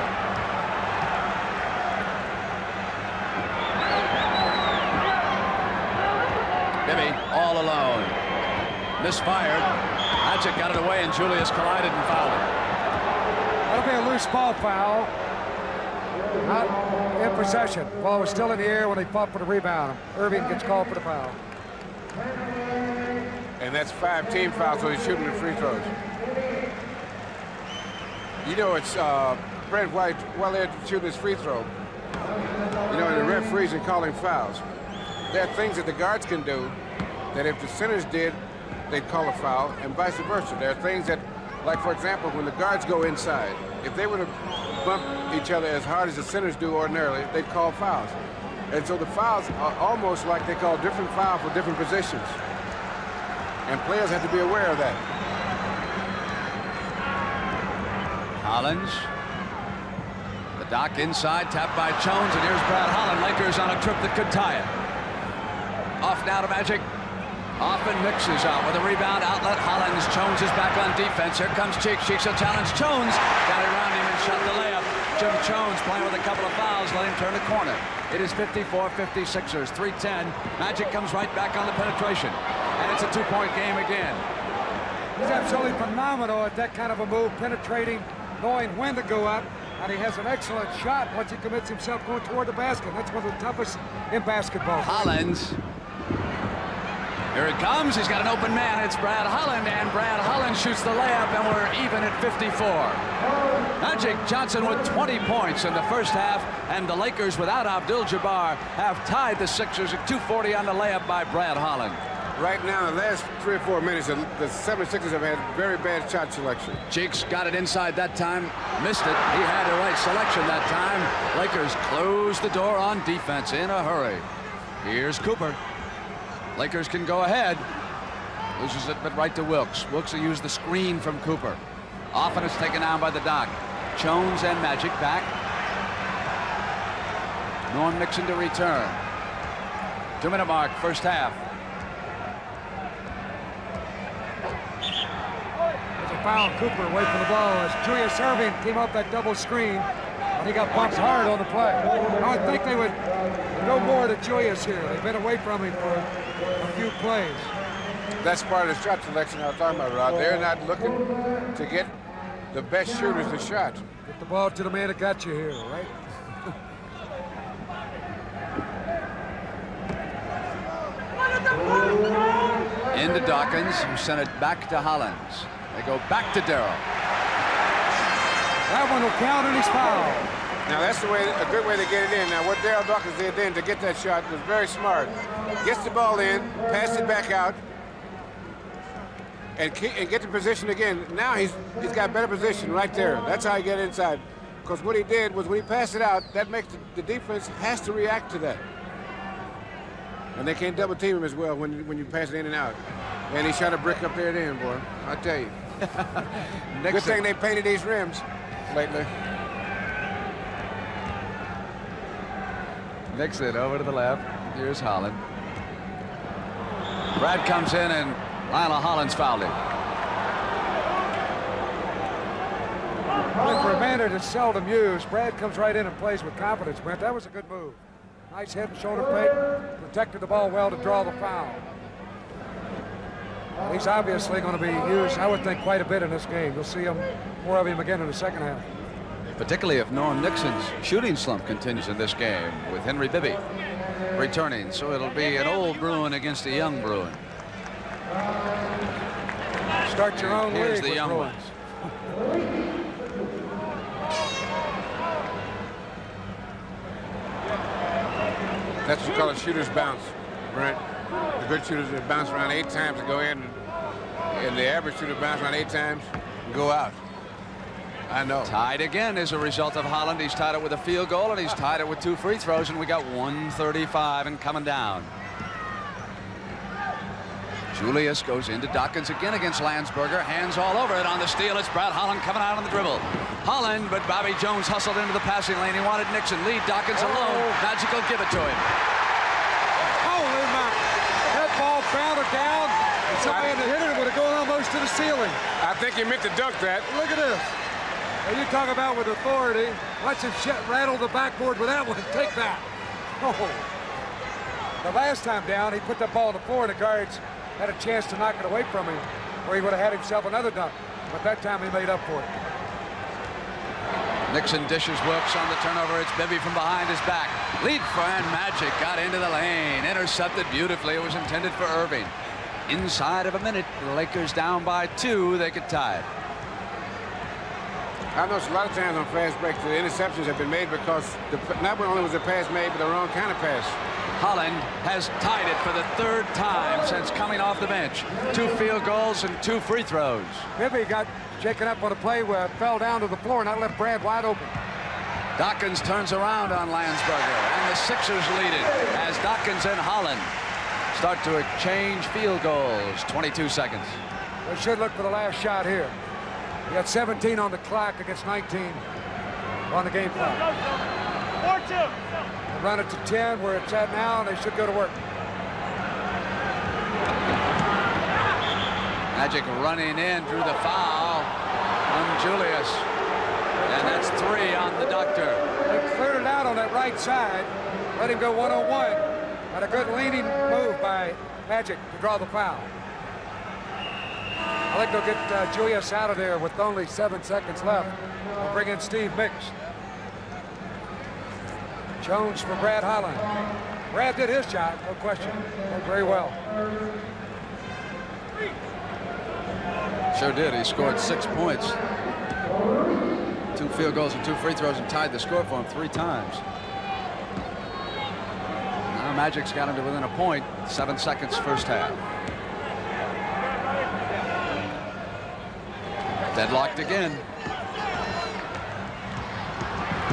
Bibby all alone. Misfired. Magic got it away, and Julius collided and fouled him. That'll be a loose ball foul. Not in possession. Ball was still in the air when they fought for the rebound. Erving gets called for the foul. And that's 5 team fouls, so he's shooting the free throws. You know, it's Brent White while they're shooting his free throw. You know, the referees are calling fouls. There are things that the guards can do that if the centers did, they'd call a foul, and vice versa. There are things that, like, for example, when the guards go inside, if they were to bump each other as hard as the centers do ordinarily, they'd call fouls. And so the fouls are almost like they call different fouls for different positions. And players have to be aware of that. Hollins. The Doc inside, tapped by Jones, and here's Brad Holland. Lakers on a trip that could tie it. Off now to Magic. Off and mixes out with a rebound. Outlet Hollins. Jones is back on defense. Here comes Cheeks. Cheeks will challenge Jones. Got it around him and shot the layup. Jim Jones playing with a couple of fouls. Let him turn the corner. It is 54-56ers. 3:10. Magic comes right back on the penetration. And it's a 2-point game again. He's absolutely phenomenal at that kind of a move, penetrating, knowing when to go up. And he has an excellent shot once he commits himself going toward the basket. That's one of the toughest in basketball. Hollins. Here it comes. He's got an open man. It's Brad Holland, and Brad Holland shoots the layup, and we're even at 54. Magic Johnson with 20 points in the first half, and the Lakers without Abdul-Jabbar have tied the Sixers at 2:40 on the layup by Brad Holland. Right now, the last 3 or 4 minutes, the 76ers have had very bad shot selection. Cheeks got it inside that time, missed it. He had the right selection that time. Lakers close the door on defense in a hurry. Here's Cooper. Lakers can go ahead. Loses it, but right to Wilkes. Wilkes will use the screen from Cooper. Often it's taken down by the Doc. Jones and Magic back. Norm Nixon to return. 2-minute mark, first half. There's a foul. Cooper away from the ball as Julius Erving came up that double screen, and he got bumped hard on the play. I would think they would go more to Julius here. They've been away from him for a few plays. That's part of the shot selection I was talking about, Rod. They're not looking to get the best shooters the shot. Get the ball to the man that got you here, right? Into Dawkins, who sent it back to Hollins. They go back to Darrell. That one will count, and he's fouled. Now that's the way, a good way to get it in. Now what Darrell Dawkins did then to get that shot was very smart. Gets the ball in, pass it back out, and get the position again. Now he's got better position right there. That's how he get inside. Because what he did was when he passed it out, that makes the defense has to react to that. And they can't double team him as well when you pass it in and out. And he shot a brick up there then, boy. I tell you. Good thing they painted these rims lately. Nixon over to the left. Here's Holland. Brad comes in, and Lionel Hollins fouled him. Well, for a man that is seldom used, Brad comes right in and plays with confidence, Brent. That was a good move. Nice head and shoulder fake. Protected the ball well to draw the foul. He's obviously going to be used, I would think, quite a bit in this game. You'll see more of him again in the second half. Particularly if Norm Nixon's shooting slump continues in this game with Henry Bibby returning. So it'll be an old Bruin against a young Bruin. Start your own Here's league the with young Bruins. ones. That's what you call a shooter's bounce, Brent. The good shooters that bounce around 8 times and go in, and the average shooter bounce around 8 times and go out. I know. Tied again as a result of Holland. He's tied it with a field goal, and he's tied it with 2 free throws, and we got 1:35 and coming down. Julius goes into Dawkins again against Landsberger. Hands all over it on the steal. It's Brad Holland coming out on the dribble. Holland, but Bobby Jones hustled into the passing lane. He wanted Nixon. Lead Dawkins alone. Magic will give it to him. Holy mountain. That ball bounded down. And somebody in the hitter would have gone almost to the ceiling. I think he meant to dunk that. Look at this. And you talk about with authority. Watch him rattle the backboard with that one. Take that. Oh. The last time down, he put the ball on the floor, and the guards had a chance to knock it away from him, or he would have had himself another dunk. But that time he made up for it. Nixon dishes Wilkes on the turnover. It's Bibby from behind his back. Lead for and Magic got into the lane. Intercepted beautifully. It was intended for Erving. Inside of a minute, the Lakers down by 2. They could tie it. I've noticed a lot of times on fast breaks the interceptions have been made because not only was the pass made, but the wrong kind of pass. Holland has tied it for the 3rd time since coming off the bench. 2 field goals and 2 free throws. Bibby got shaken up on a play where it fell down to the floor, and that left Brad wide open. Dawkins turns around on Landsberger, and the Sixers lead it as Dawkins and Holland start to exchange field goals. 22 seconds. They should look for the last shot here. You got 17 on the clock against 19 on the game clock. 4-2. Run it to 10 where it's at now, and they should go to work. Magic running in, drew the foul on Julius. And that's 3 on the Doctor. They cleared it out on that right side. Let him go one-on-one. And a good leaning move by Magic to draw the foul. I think they'll get Julius out of there with only 7 seconds left. They'll bring in Steve Mix. Jones for Brad Holland. Brad did his job, no question. Did very well. Sure did. He scored 6 points. 2 field goals and 2 free throws, and tied the score for him 3 times. Now Magic's got him to within a point. 7 seconds first half. Deadlocked again.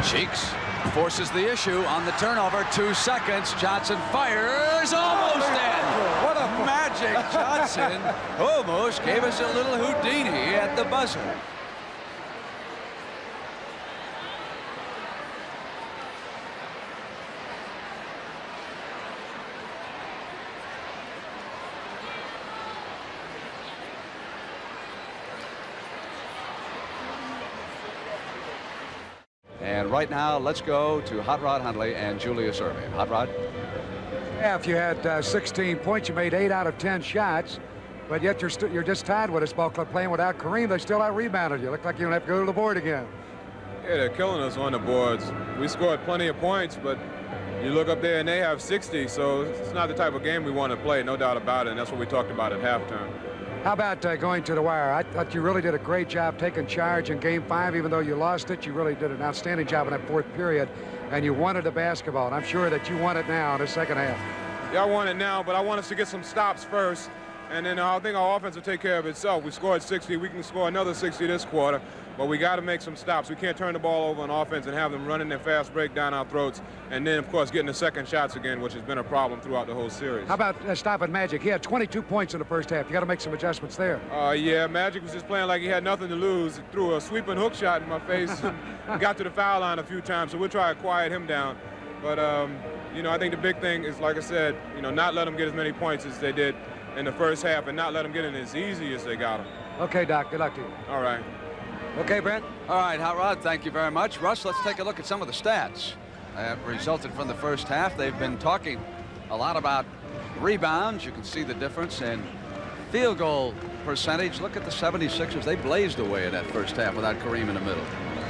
Cheeks forces the issue on the turnover. 2 seconds. Johnson fires. Almost in. What a Magic Johnson almost gave us a little Houdini at the buzzer. And right now, let's go to Hot Rod Hundley and Julius Erving. Hot Rod? Yeah, if you had 16 points, you made 8 out of 10 shots, but yet you're just tied with this ball club playing without Kareem. They still out-rebounded you. Look like you're going to have to go to the board again. Yeah, they're killing us on the boards. We scored plenty of points, but you look up there and they have 60, so it's not the type of game we want to play, no doubt about it, and that's what we talked about at halftime. How about going to the wire? I thought you really did a great job taking charge in Game 5. Even though you lost it, you really did an outstanding job in that 4th period, and you wanted the basketball, and I'm sure that you want it now in the second half. Yeah, I want it now, but I want us to get some stops first, and then I think our offense will take care of itself. We scored 60. We can score another 60 this quarter, but we got to make some stops. We can't turn the ball over on offense and have them running their fast break down our throats, and then, of course, getting the second shots again, which has been a problem throughout the whole series. How about stopping Magic? He had 22 points in the first half. You got to make some adjustments there. Yeah, Magic was just playing like he had nothing to lose. He threw a sweeping hook shot in my face and got to the foul line a few times, so we'll try to quiet him down. But, you know, I think the big thing is, like I said, you know, not let them get as many points as they did in the first half and not let them get in as easy as they got them. Okay, Doc. Good luck to you. All right. Okay, Brent? All right, Hot Rod, thank you very much. Russ, let's take a look at some of the stats that resulted from the first half. They've been talking a lot about rebounds. You can see the difference in field goal percentage. Look at the 76ers. They blazed away in that first half without Kareem in the middle.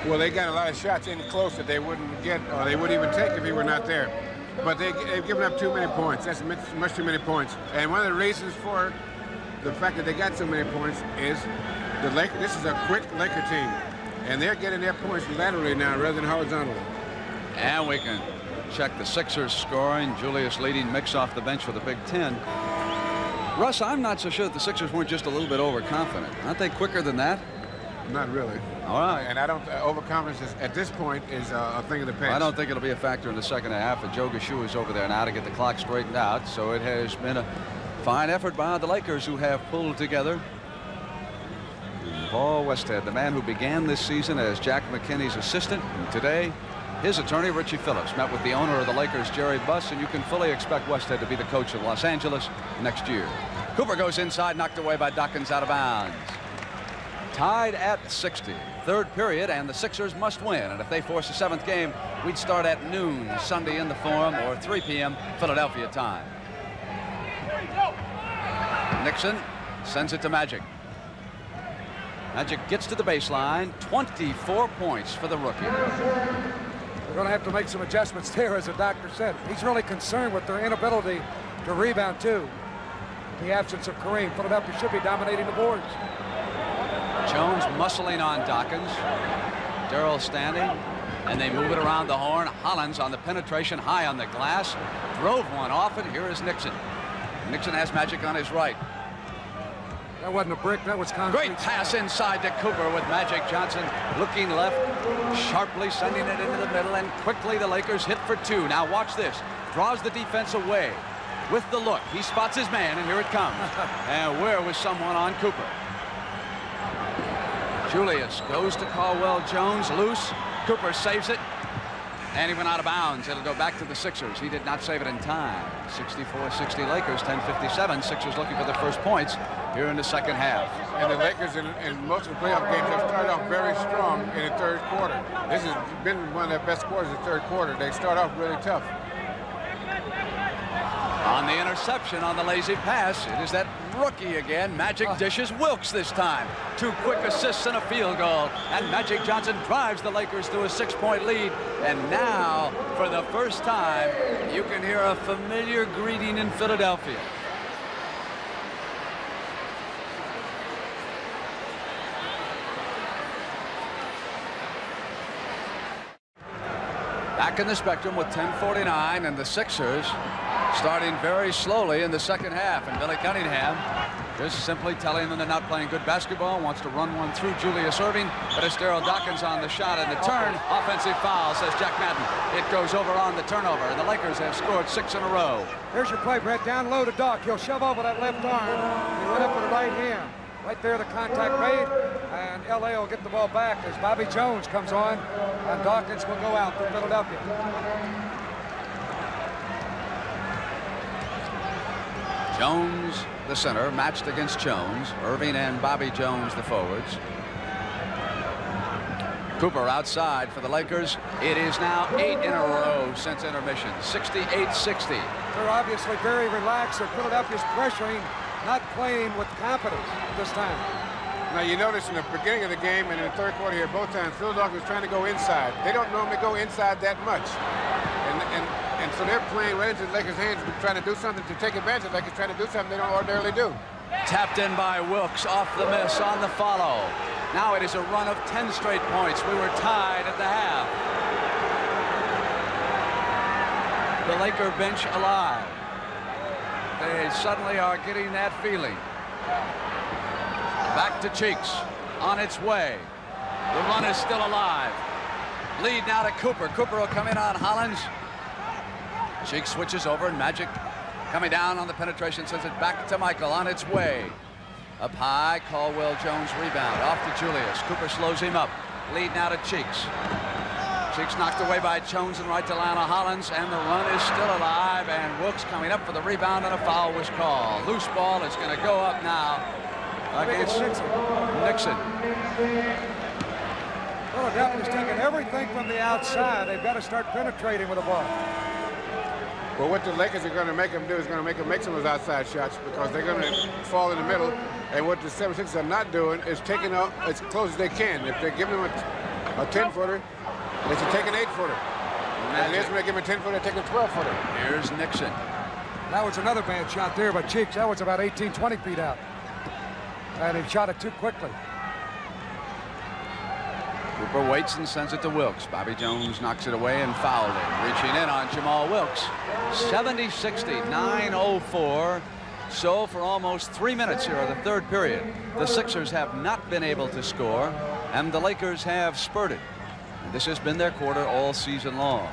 Well, they got a lot of shots in close that they wouldn't get, or they wouldn't even take if he were not there. But they've given up too many points. That's much too many points. And one of the reasons for the fact that they got so many points is the Lakers. This is a quick Laker team, and they're getting their points laterally now rather than horizontally. And we can check the Sixers scoring. Julius leading Mix off the bench for the Big Ten. Russ, I'm not so sure that the Sixers weren't just a little bit overconfident. Aren't they quicker than that? Not really. All right. And I don't, overconfidence at this point is a thing of the past. I don't think it'll be a factor in the second half. And Joe Gashu is over there now to get the clock straightened out. So it has been a fine effort by the Lakers, who have pulled together. And Paul Westhead, the man who began this season as Jack McKinney's assistant, and today his attorney, Richie Phillips, met with the owner of the Lakers, Jerry Buss, and you can fully expect Westhead to be the coach of Los Angeles next year. Cooper goes inside, knocked away by Dawkins, out of bounds. Tied at 60. Third period, and the Sixers must win. And if they force a seventh game, we'd start at noon Sunday in the Forum, or 3 p.m. Philadelphia time. Nixon sends it to Magic. Magic gets to the baseline. 24 points for the rookie. They're going to have to make some adjustments there, as the doctor said. He's really concerned with their inability to rebound, too. In the absence of Kareem, Philadelphia should be dominating the boards. Jones muscling on Dawkins. Darrell standing, and they move it around the horn. Hollins on the penetration, high on the glass. Drove one off it. Here is Nixon. Nixon has Magic on his right. That wasn't a brick, that was concrete. Great pass inside to Cooper with Magic Johnson looking left, sharply sending it into the middle, and quickly the Lakers hit for 2. Now watch this. Draws the defense away with the look. He spots his man, and here it comes. And where was someone on Cooper? Julius goes to Caldwell Jones, loose. Cooper saves it, and he went out of bounds. It'll go back to the Sixers. He did not save it in time. 64-60 Lakers, 10:57. Sixers looking for the first points here in the second half. And the Lakers in most of the playoff games have started off very strong in the third quarter. This has been one of their best quarters in the third quarter. They start off really tough. On the interception, on the lazy pass, it is that rookie again. Magic dishes Wilkes this time. 2 quick assists and a field goal. And Magic Johnson drives the Lakers to a 6-point lead. And now, for the first time, you can hear a familiar greeting in Philadelphia. Back in the Spectrum with 10:49, and the Sixers starting very slowly in the second half. And Billy Cunningham just simply telling them they're not playing good basketball, wants to run one through Julius Erving, but it's Darrell Dawkins on the shot and the turn. Offensive foul, says Jack Madden. It goes over on the turnover, and the Lakers have scored 6 in a row. Here's your play, Brett. Down low to Doc. He'll shove over that left arm. He went up with the right hand. Right there, the contact made, and L.A. will get the ball back as Bobby Jones comes on, and Dawkins will go out for Philadelphia. Jones, the center, matched against Jones. Erving and Bobby Jones, the forwards. Cooper outside for the Lakers. It is now 8 in a row since intermission. 68-60. They're obviously very relaxed. Philadelphia's pressuring, not playing with confidence this time. Now you notice in the beginning of the game and in the third quarter here, both times Philadelphia was trying to go inside. They don't normally go inside that much. And so they're playing right into the Lakers' hands, trying to do something to take advantage of the Lakers, trying to do something they don't ordinarily do. Tapped in by Wilkes, off the miss on the follow. Now it is a run of 10 straight points. We were tied at the half. The Laker bench alive. They suddenly are getting that feeling. Back to Cheeks, on its way. The run is still alive. Lead now to Cooper. Cooper will come in on Hollins. Cheeks switches over, and Magic coming down on the penetration, sends it back to Michael, on its way. Up high, Caldwell Jones rebound, off to Julius. Cooper slows him up. Lead now to Cheeks. Cheeks knocked away by Jones and right to Lionel Hollins, and the run is still alive, and Wilkes coming up for the rebound, and a foul was called. Loose ball is going to go up now against Nixon. Philadelphia's taking everything from the outside. They've got to start penetrating with the ball. Well, what the Lakers are going to make them do is going to make them make some of those outside shots, because they're going to fall in the middle. And what the 76ers are not doing is taking out as close as they can. If they're giving them a 10-footer, they should take an 8-footer. And they're going to give them a 10-footer, take a 12-footer. Here's Nixon. That was another bad shot there by Cheeks. That was about 18, 20 feet out. And he shot it too quickly. Cooper waits and sends it to Wilkes. Bobby Jones knocks it away and fouled it. Reaching in on Jamaal Wilkes. 70-60, 9:04. So for almost 3 minutes here of the third period, the Sixers have not been able to score. And the Lakers have spurted. And this has been their quarter all season long.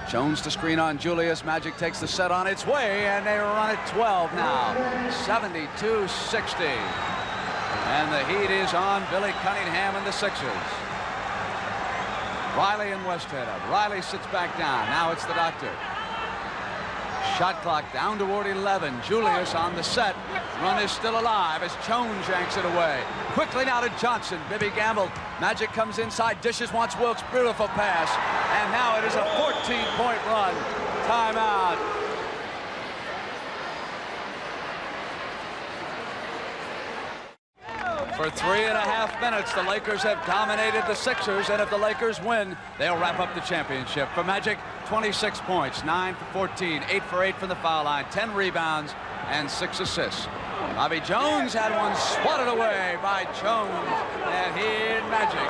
Jones to screen on Julius. Magic takes the set on its way, and they run it 12 now. 72-60. And the heat is on Billy Cunningham and the Sixers. Riley and Westhead up. Riley sits back down. Now it's the doctor. Shot clock down toward 11. Julius on the set. Run is still alive as Jones yanks it away. Quickly now to Johnson. Bibby gambled. Magic comes inside. Dishes, wants Wilkes. Beautiful pass. And now it is a 14-point run. Timeout. For 3.5 minutes, the Lakers have dominated the Sixers, and if the Lakers win, they'll wrap up the championship. For Magic, 26 points, 9 for 14, 8 for 8 from the foul line, 10 rebounds, and 6 assists. Bobby Jones had one swatted away by Jones, and he and Magic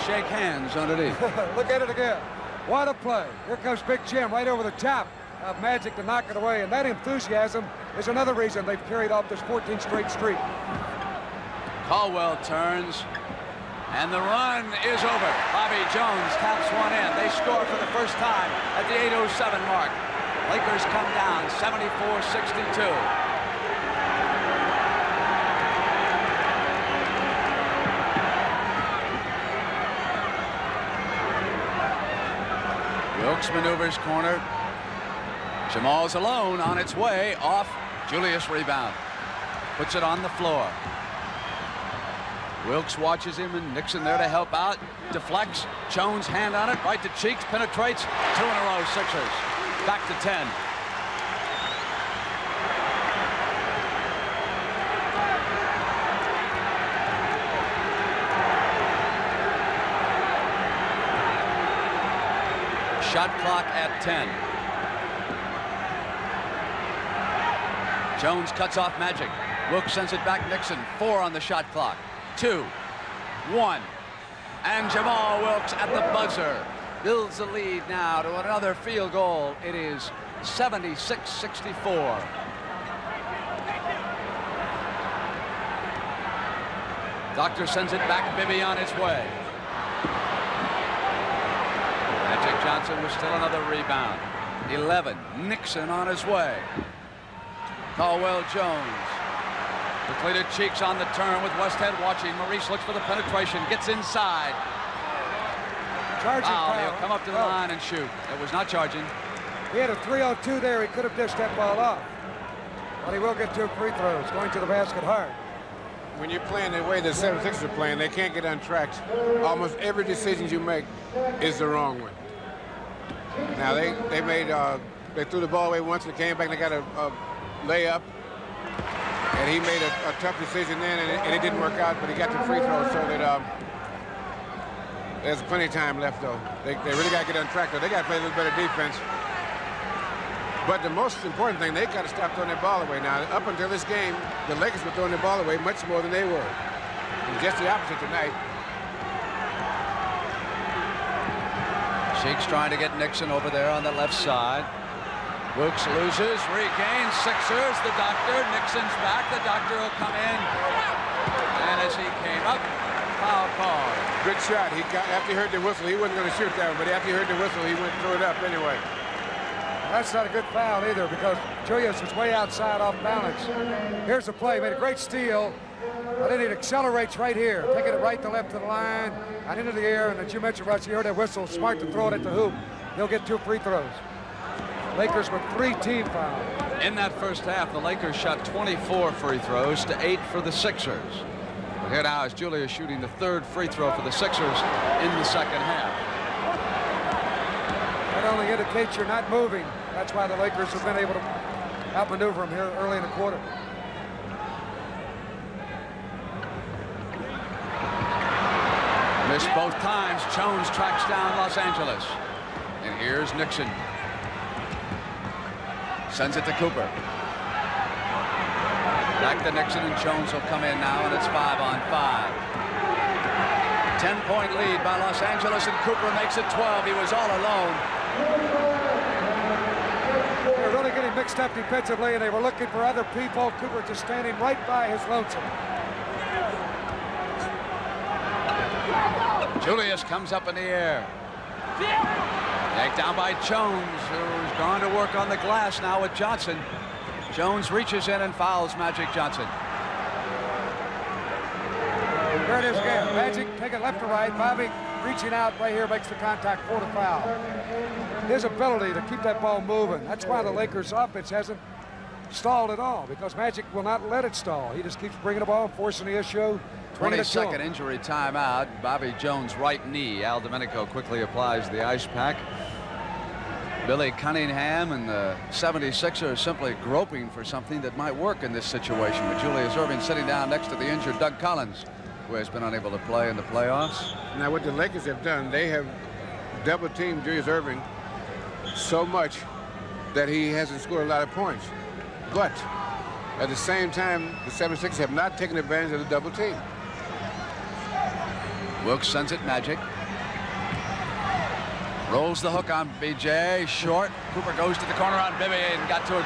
shake hands underneath. Look at it again. What a play. Here comes Big Jim right over the top of Magic to knock it away, and that enthusiasm is another reason they've carried off this 14th-straight streak. Caldwell turns, and the run is over. Bobby Jones taps one in. They score for the first time at the 8:07 mark. Lakers come down 74-62. Wilkes maneuvers corner. Jamal's alone on its way off. Julius rebound. Puts it on the floor. Wilkes watches him, and Nixon there to help out. Deflects. Jones hand on it. Right to Cheeks. Penetrates. 2 in a row. Sixers. Back to 10. Shot clock at 10. Jones cuts off Magic. Wilkes sends it back. Nixon. 4 on the shot clock. 2, 1, and Jamaal Wilkes at the buzzer builds the lead now to another field goal. It is 76-64. Doctor sends it back. Bibby on its way. Magic Johnson with still another rebound. 11. Nixon on his way. Caldwell Jones. Quickly to Cheeks on the turn with Westhead watching. Maurice looks for the penetration, gets inside. Charging foul. He'll come up to the line and shoot. It was not charging. He had a 3-on-2 there. He could have dished that ball off. But he will get 2 free throws. Going to the basket hard. When you're playing the way the 76ers are playing, they can't get untracked. Almost every decision you make is the wrong one. Now they threw the ball away once and came back and they got a layup. And he made a tough decision then, and it didn't work out, but he got the free throw, so that there's plenty of time left, though. They really got to get on track, though. They got to play a little better defense. But the most important thing, they got to stop throwing their ball away. Now, up until this game, the Lakers were throwing their ball away much more than they were. And just the opposite tonight. Cheeks trying to get Nixon over there on the left side. Wilkes loses, regains. Sixers, the doctor. Nixon's back. The doctor will come in. And as he came up, foul call. Good shot. After he heard the whistle, he wasn't going to shoot that one, but after he heard the whistle, he went and threw it up anyway. That's not a good foul either because Julius was way outside off balance. Here's the play. Made a great steal. But then it accelerates right here, taking it right to left of the line and into the air. And as you mentioned, Russ, you heard that whistle. Smart to throw it at the hoop. He'll get 2 free throws. Lakers with 3 team fouls. In that first half, the Lakers shot 24 free throws to 8 for the Sixers. But here now is Julius shooting the 3rd free throw for the Sixers in the second half. That only indicates you're not moving. That's why the Lakers have been able to outmaneuver him here early in the quarter. Missed both times. Jones tracks down Los Angeles. And here's Nixon. Sends it to Cooper. Back to Nixon, and Jones will come in now, and it's 5-on-5. 10-point lead by Los Angeles, and Cooper makes it 12. He was all alone. They were really getting mixed up defensively, and they were looking for other people. Cooper just standing right by his lonesome. Julius comes up in the air. Taken down by Jones, who's gone to work on the glass now with Johnson. Jones reaches in and fouls Magic Johnson. There it is again. Magic taking left to right. Bobby reaching out right here makes the contact for the foul. His ability to keep that ball moving. That's why the Lakers offense hasn't stalled at all, because Magic will not let it stall. He just keeps bringing the ball, forcing the issue. 22nd injury timeout. Bobby Jones' right knee. Al Domenico quickly applies the ice pack. Billy Cunningham and the 76ers simply groping for something that might work in this situation, with Julius Erving sitting down next to the injured Doug Collins, who has been unable to play in the playoffs. Now, what the Lakers have done, they have double-teamed Julius Erving so much that he hasn't scored a lot of points. But at the same time, the 76ers have not taken advantage of the double team. Wilkes sends it Magic. Rolls the hook on BJ. Short. Cooper goes to the corner on Bibby and got to it.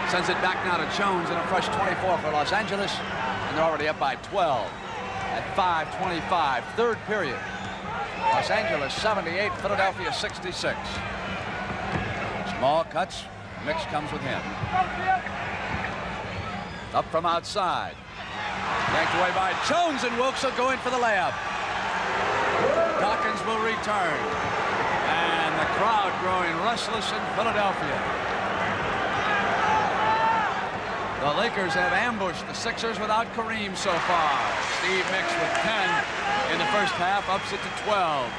Sends it back now to Jones, and a fresh 24 for Los Angeles. And they're already up by 12 at 5:25. Third period. Los Angeles 78, Philadelphia 66. Small cuts. Mix comes with him. Up from outside. Yanked away by Jones, and Wilkes will go in for the layup. Dawkins will return. And the crowd growing restless in Philadelphia. The Lakers have ambushed the Sixers without Kareem so far. Steve Mix with 10 in the first half, ups it to 12.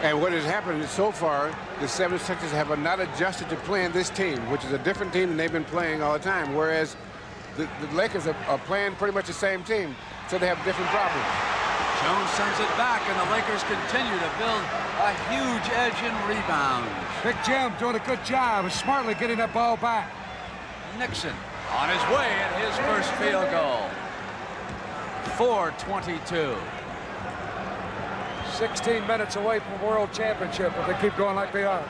And what has happened is so far, the 76ers have not adjusted to playing this team, which is a different team than they've been playing all the time, whereas the Lakers are playing pretty much the same team, so they have different problems. Jones sends it back, and the Lakers continue to build a huge edge in rebounds. Big Jim doing a good job of smartly getting that ball back. Nixon on his way at his first field goal. 4:22. 16 minutes away from World Championship if they keep going like they are.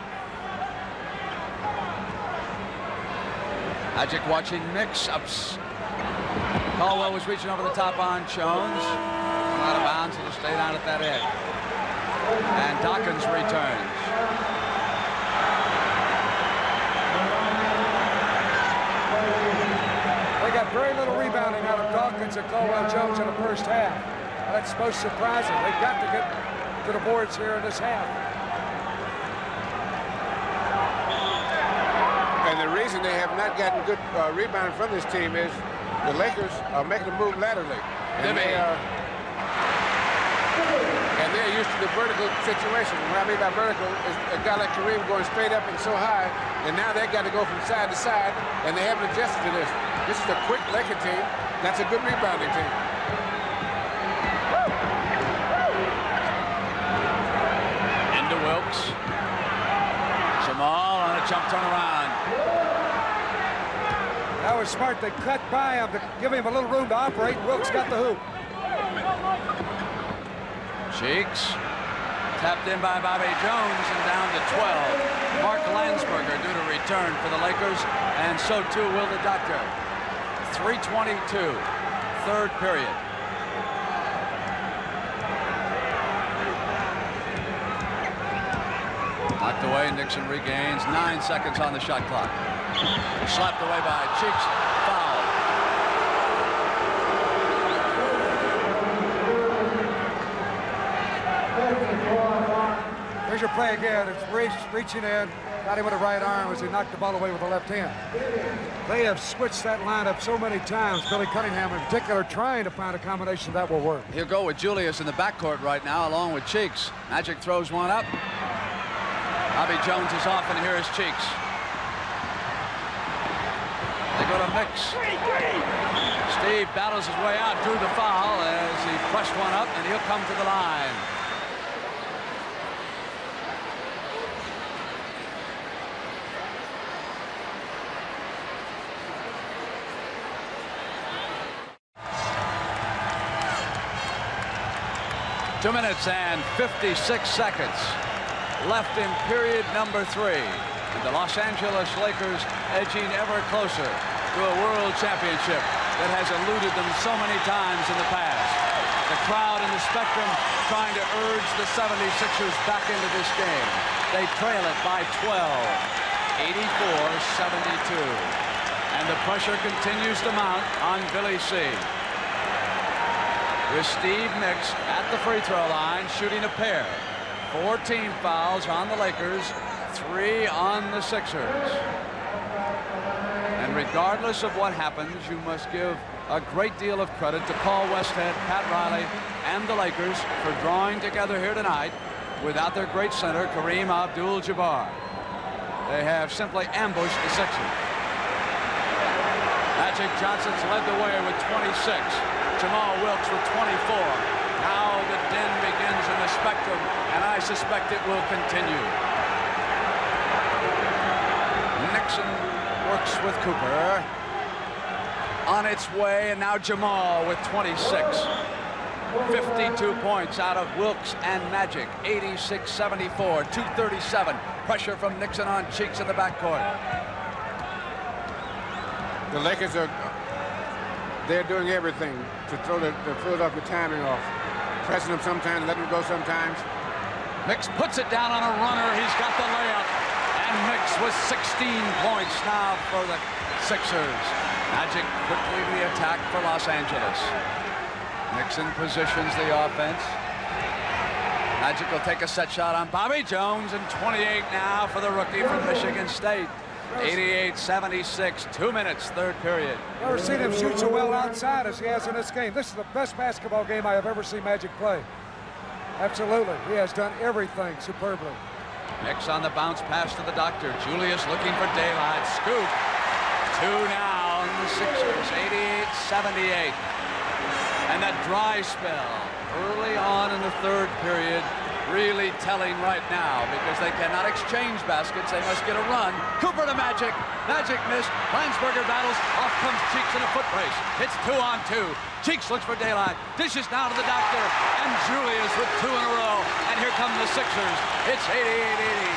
Magic watching mix-ups. Caldwell was reaching over the top on Jones. Out of bounds, it'll stay down at that edge. And Dawkins returns. They got very little rebounding out of Dawkins and Caldwell Jones in the first half. That's most surprising. They've got to get to the boards here in this half. And the reason they have not gotten good rebounding from this team is the Lakers are making a move laterally. And they're used to the vertical situation. What I mean by vertical is a guy like Kareem going straight up and so high, and now they've got to go from side to side, and they haven't adjusted to this. This is a quick Laker team. That's a good rebounding team. Into Wilkes. Jamaal on a jump turnaround. That was smart. They cut by him to give him a little room to operate. Wilkes got the hoop. Cheeks tapped in by Bobby Jones and down to 12. Mark Landsberger due to return for the Lakers, and so too will the Doctor. 3:22, third period. Knocked away, Nixon regains. 9 seconds on the shot clock. Slapped away by Cheeks. Foul. Here's your play again. It's reaching in. Got him with the right arm as he knocked the ball away with the left hand. They have switched that lineup so many times. Billy Cunningham in particular trying to find a combination that will work. He'll go with Julius in the backcourt right now along with Cheeks. Magic throws one up. Bobby Jones is off, and here is Cheeks. They go to Mix. Steve battles his way out, drew the foul as he pushed one up, and he'll come to the line. Two minutes and 56 seconds left in period number 3. And the Los Angeles Lakers edging ever closer to a world championship. that has eluded them so many times in the past. The crowd in the Spectrum trying to urge the 76ers back into this game. They trail it by 12, 84-72. And the pressure continues to mount on Billy C. With Steve Mix at the free throw line, shooting a pair. 14 fouls on the Lakers, 3 on the Sixers. And regardless of what happens, you must give a great deal of credit to Paul Westhead, Pat Riley, and the Lakers for drawing together here tonight without their great center, Kareem Abdul-Jabbar. They have simply ambushed the Sixers. Magic Johnson's led the way with 26. Jamaal Wilkes with 24. Now the din begins in the Spectrum, and I suspect it will continue. Nixon works with Cooper. On its way, and now Jamaal with 26. 52 points out of Wilkes and Magic. 86-74, 2:37. Pressure from Nixon on Cheeks in the backcourt. The Lakers they're doing everything to throw the Philadelphia timing off. Pressing them sometimes, letting them go sometimes. Mix puts it down on a runner. He's got the layup. And Mix with 16 points now for the Sixers. Magic quickly the attack for Los Angeles. Nixon positions the offense. Magic will take a set shot on Bobby Jones, and 28 now for the rookie from Michigan State. 88-76, 2 minutes, third period. Never seen him shoot so well outside as he has in this game. This is the best basketball game I have ever seen Magic play. Absolutely, he has done everything superbly. Mix on the bounce pass to the doctor. Julius looking for daylight. Scoop. 2 now on the Sixers, 88-78. And that dry spell early on in the third period really telling right now, because they cannot exchange baskets. They must get a run. Cooper to Magic. Magic missed. Landsberger battles. Off comes Cheeks in a foot race. It's 2-on-2. Cheeks looks for daylight. Dishes now to the doctor. And Julius with 2 in a row. And here come the Sixers. It's 88-80.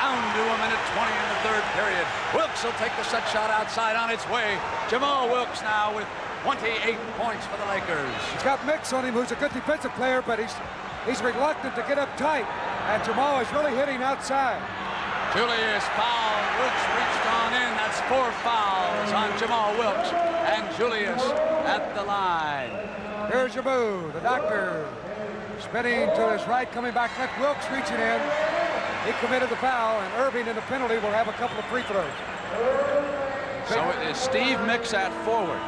Down to a minute 20 in the third period. Wilkes will take the set shot outside on its way. Jamaal Wilkes now with 28 points for the Lakers. He's got Mix on him, who's a good defensive player, but he's reluctant to get up tight. And Jamaal is really hitting outside. Julius foul. Wilkes reached on in. That's 4 fouls on Jamaal Wilkes. And Julius at the line. Here's your move. The doctor spinning to his right, coming back left. Wilkes reaching in. He committed the foul, and Erving in the penalty will have a couple of free throws. So it is Steve Mix at forward,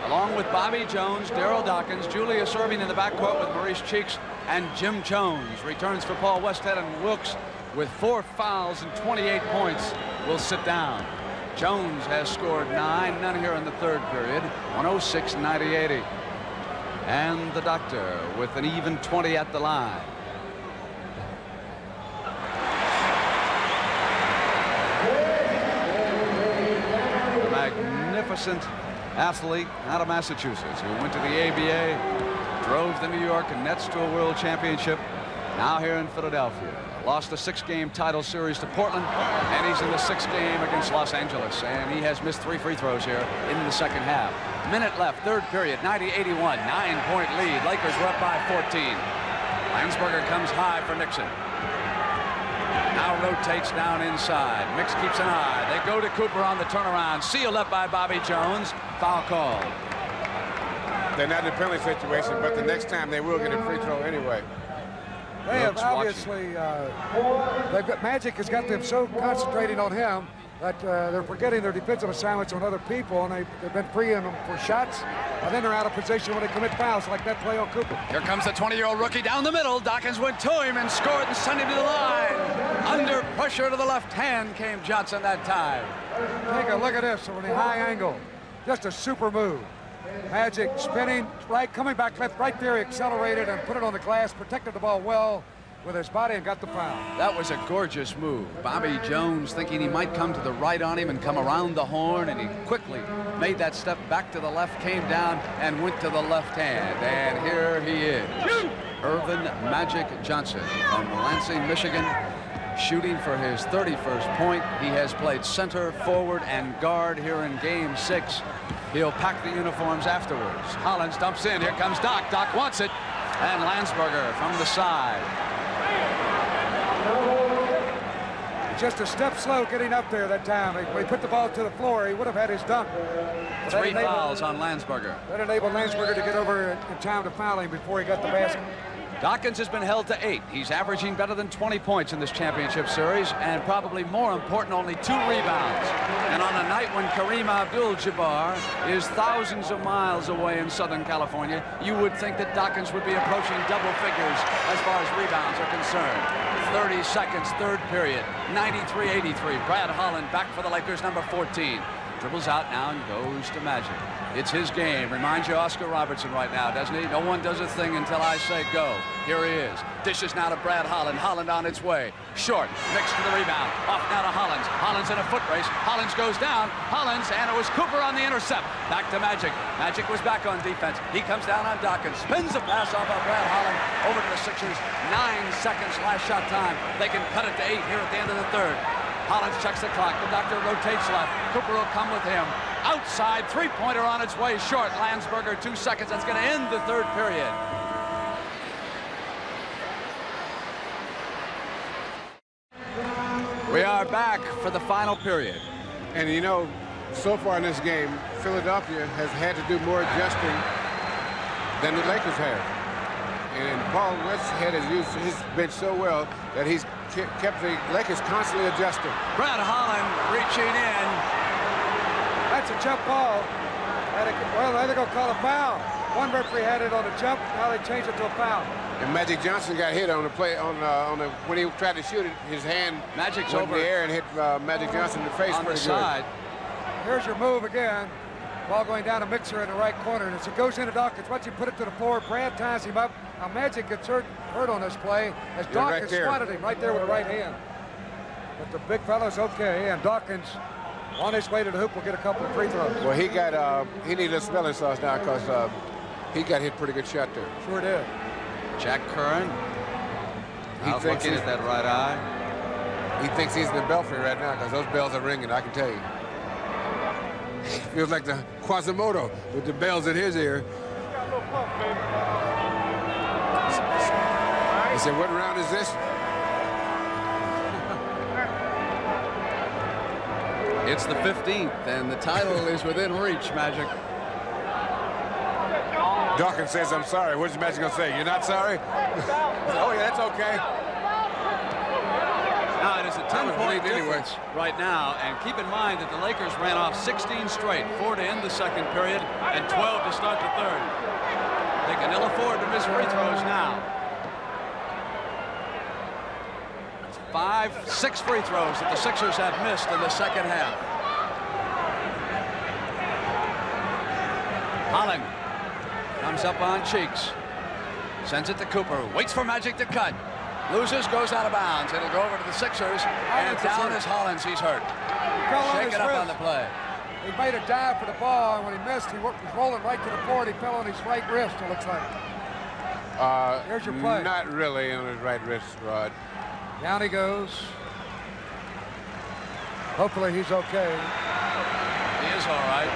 along with Bobby Jones, Daryl Dawkins, Julius Erving in the backcourt with Maurice Cheeks, and Jim Jones returns for Paul Westhead, and Wilkes with 4 fouls and 28 points will sit down. Jones has scored 9, none here in the third period, 106-90-80. And the doctor with an even 20 at the line. The magnificent athlete out of Massachusetts who went to the ABA, drove the New York Nets to a world championship, now here in Philadelphia. Lost a 6-game title series to Portland, and he's in the 6th game against Los Angeles, and he has missed 3 free throws here in the second half. Minute left, third period, 90-81, 9-point lead. Lakers were up by 14. Landsberger comes high for Nixon. Now rotates down inside. Mix keeps an eye. They go to Cooper on the turnaround. Sealed up by Bobby Jones. Foul called. They're not in a penalty situation, but the next time they will get a free throw anyway. They have obviously, Magic has got them so concentrating on him that they're forgetting their defensive assignments on other people, and they've been freeing them for shots, and then they're out of position when they commit fouls like that play on Cooper. Here comes the 20-year-old rookie down the middle. Dawkins went to him and scored and sent him to the line. Under pressure to the left hand came Johnson that time. Take a look at this from the high angle. Just a super move. Magic spinning right, coming back left, right there. He accelerated and put it on the glass, protected the ball well with his body and got the foul. That was a gorgeous move. Bobby Jones thinking he might come to the right on him and come around the horn, and he quickly made that step back to the left, came down and went to the left hand. And here he is, Irvin Magic Johnson from Lansing, Michigan, shooting for his 31st point. He has played center, forward, and guard here in Game 6. He'll pack the uniforms afterwards. Hollins dumps in. Here comes Doc. Doc wants it. And Landsberger from the side. Just a step slow getting up there that time. When he put the ball to the floor, he would have had his dunk. But 3 fouls on Landsberger. That enabled Landsberger to get over in time to foul him before he got the basket. Dawkins has been held to 8. He's averaging better than 20 points in this championship series, and probably more important, only 2 rebounds. And on a night when Kareem Abdul-Jabbar is thousands of miles away in Southern California, you would think that Dawkins would be approaching double figures as far as rebounds are concerned. 30 seconds, third period, 93-83. Brad Holland back for the Lakers, number 14. Dribbles out now and goes to Magic. It's his game. Reminds you of Oscar Robertson right now, doesn't he? No one does a thing until I say go. Here he is. Dishes now to Brad Holland. Holland on its way. Short. Mixed to the rebound. Off now to Hollins. Hollins in a foot race. Hollins goes down. Hollins, and it was Cooper on the intercept. Back to Magic. Magic was back on defense. He comes down on Dawkins. Spins the pass off of Brad Holland over to the Sixers. 9 seconds last shot time. They can cut it to 8 here at the end of the third. Hollins checks the clock. The doctor rotates left. Cooper will come with him. Outside, three-pointer on its way short. Landsberger, 2 seconds. That's going to end the third period. We are back for the final period. And you know, so far in this game, Philadelphia has had to do more adjusting than the Lakers have. And Paul Westhead has used his bench so well that he's kept the Lakers constantly adjusting. Brad Holland reaching in. That's a jump ball. Well, they're going to call a foul. One referee had it on a jump. Now they changed it to a foul. And Magic Johnson got hit on the play when he tried to shoot it. His hand Magic's went over in the air and hit Magic Johnson in the face on the pretty side. Here's your move again. Ball going down to Mixer in the right corner. And as it goes into Dawkins, once you put it to the floor, Brad ties him up. Now Magic gets hurt on this play as Dawkins swatted him right there with the right hand. But the big fella's okay, and Dawkins on his way to the hoop will get a couple of free throws. Well, he needed a smelling sauce now because he got hit pretty good shot there. Sure did. Jack Curran. He's looking at that right eye. He thinks he's in the belfry right now because those bells are ringing, I can tell you. Feels like the Quasimodo with the bells in his ear. He said, what round is this? It's the 15th, and the title is within reach, Magic. Dawkins says, I'm sorry. What's Magic going to say? You're not sorry? Oh, yeah, that's okay. Now, it is a 10-point difference right now, and keep in mind that the Lakers ran off 16 straight, 4 to end the second period, and 12 to start the third. They can ill afford to miss free throws now. 6 free throws that the Sixers have missed in the second half. Holland comes up on Cheeks. Sends it to Cooper. Waits for Magic to cut. Loses, goes out of bounds. It'll go over to the Sixers. And down is Hollins. He's hurt. Shake it up on the play. He made a dive for the ball, and when he missed, he was rolling right to the floor, and he fell on his right wrist, it looks like. Here's your play. Not really on his right wrist, Rod. Down he goes. Hopefully he's okay. He is all right.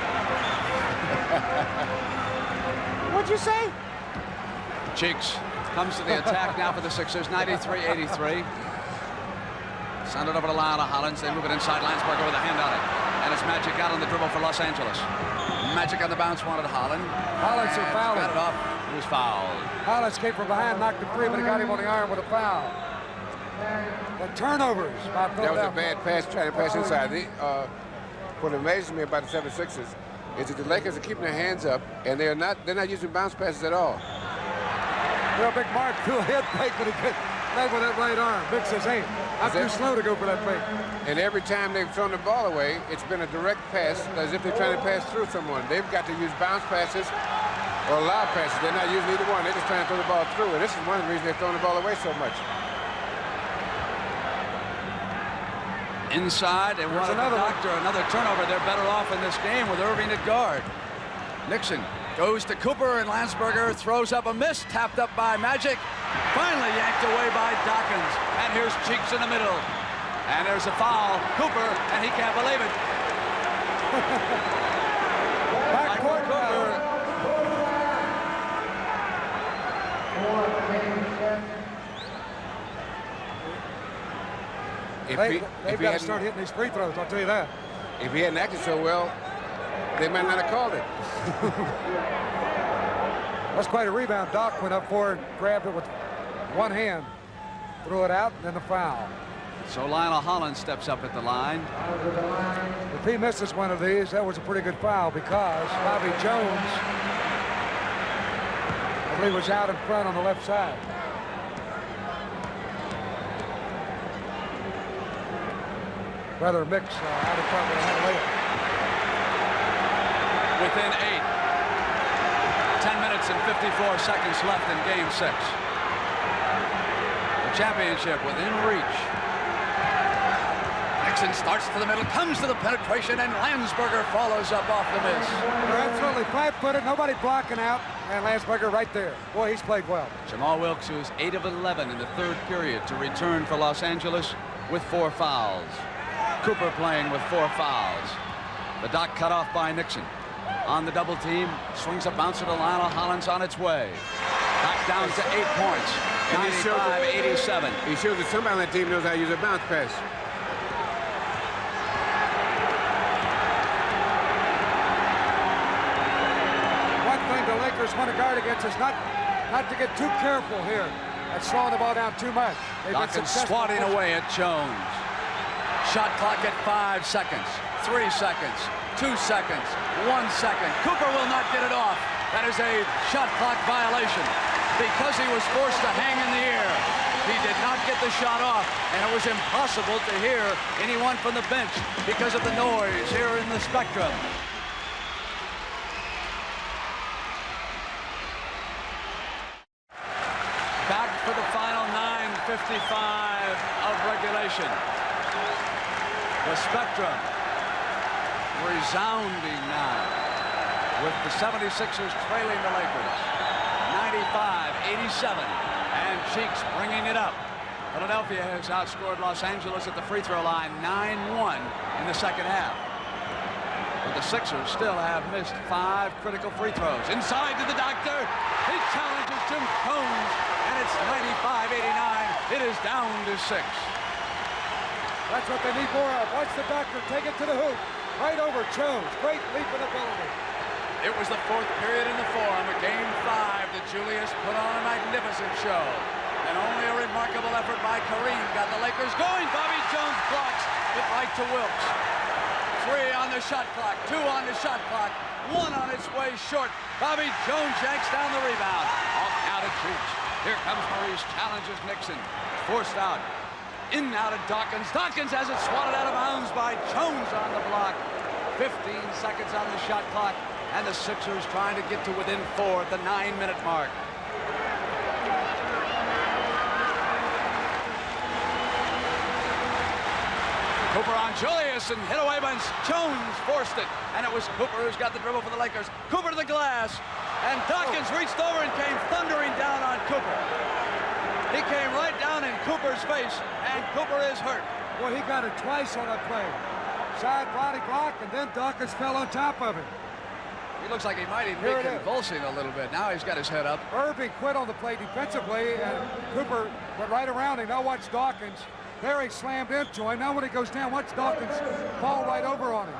What'd you say? Cheeks comes to the attack now for the Sixers, 93-83. Send it over the line to Hollins. They move it inside. Landsberger with a hand on it. And it's Magic out on the dribble for Los Angeles. Magic on the bounce wanted Holland. Hollins is fouled. Got it off. He was fouled. Hollins came from behind, knocked him free, but he got him on the arm with a foul. The turnovers by Philadelphia. That was a bad pass, trying to pass inside. What amazes me about the 76ers is that the Lakers are keeping their hands up, and they're not using bounce passes at all. Real big Mark threw a head fake, but he could lay with that right arm. Vic says, hey, I'm too slow to go for that fake. And every time they've thrown the ball away, it's been a direct pass, as if they're trying to pass through someone. They've got to use bounce passes or lob passes. They're not using either one. They're just trying to throw the ball through, and this is one of the reasons they're throwing the ball away so much. Inside, and another turnover. They're better off in this game with Erving at guard. Nixon goes to Cooper, and Landsberger throws up a miss, tapped up by Magic. Finally yanked away by Dawkins. And here's Cheeks in the middle. And there's a foul. Cooper, and he can't believe it. They've got to start hitting these free throws, I'll tell you that. If he hadn't acted so well, they might not have called it. That's quite a rebound. Doc went up for it, grabbed it with one hand, threw it out, and then the foul. So Lionel Hollins steps up at the line. If he misses one of these, that was a pretty good foul because Bobby Jones, I believe, was out in front on the left side. Rather mix out in front with a hand later. Within 8. 10 minutes and 54 seconds left in Game 6. The championship within reach. Nixon starts to the middle, comes to the penetration, and Landsberger follows up off the miss. They're absolutely flat-footed, nobody blocking out, and Landsberger right there. Boy, he's played well. Jamaal Wilkes, who's 8 of 11 in the third period, to return for Los Angeles with 4 fouls. Cooper playing with 4 fouls. The dot cut off by Nixon. On the double team, swings a bouncer to Lionel Hollins on its way. Back down to 8 points. 95-87. He shows that somebody on that team knows how to use a bounce pass. One thing the Lakers want to guard against is not to get too careful here at slowing the ball down too much. Dawkins swatting away at Jones. Shot clock at 5 seconds, 3 seconds, 2 seconds, 1 second. Cooper will not get it off. That is a shot clock violation because he was forced to hang in the air. He did not get the shot off, and it was impossible to hear anyone from the bench because of the noise here in the Spectrum. Back for the final 9:55 of regulation. The Spectrum resounding now with the 76ers trailing the Lakers 95-87, and Cheeks bringing it up. Philadelphia has outscored Los Angeles at the free throw line 9-1 in the second half. But the Sixers still have missed 5 critical free throws. Inside to the doctor. He challenges Jim Combs, and it's 95-89. It is down to 6. That's what they need more of. Watch the doctor take it to the hoop. Right over Jones. Great leap of ability. It was the 4th period in the Forum of Game 5 that Julius put on a magnificent show. And only a remarkable effort by Kareem got the Lakers going. Bobby Jones blocks it right to Wilkes. 3 on the shot clock, 2 on the shot clock, 1 on its way short. Bobby Jones yanks down the rebound. Off now to Cheeks. Here comes Maurice, challenges Nixon. Forced out. In now to Dawkins. Dawkins has it swatted out of bounds by Jones on the block. 15 seconds on the shot clock, and the Sixers trying to get to within 4 at the 9-minute mark. Cooper on Julius, and hit away by Jones. Forced it, and it was Cooper who's got the dribble for the Lakers. Cooper to the glass, and Dawkins reached over and came thundering down on Cooper. He came right down in Cooper's face, and Cooper is hurt. Well, he got it twice on that play. Side body block, and then Dawkins fell on top of him. He looks like he might even be convulsing a little bit. Now he's got his head up. Erving quit on the play defensively, and Cooper went right around him. Now watch Dawkins. There he slammed into him. Now when he goes down, watch Dawkins fall right over on him.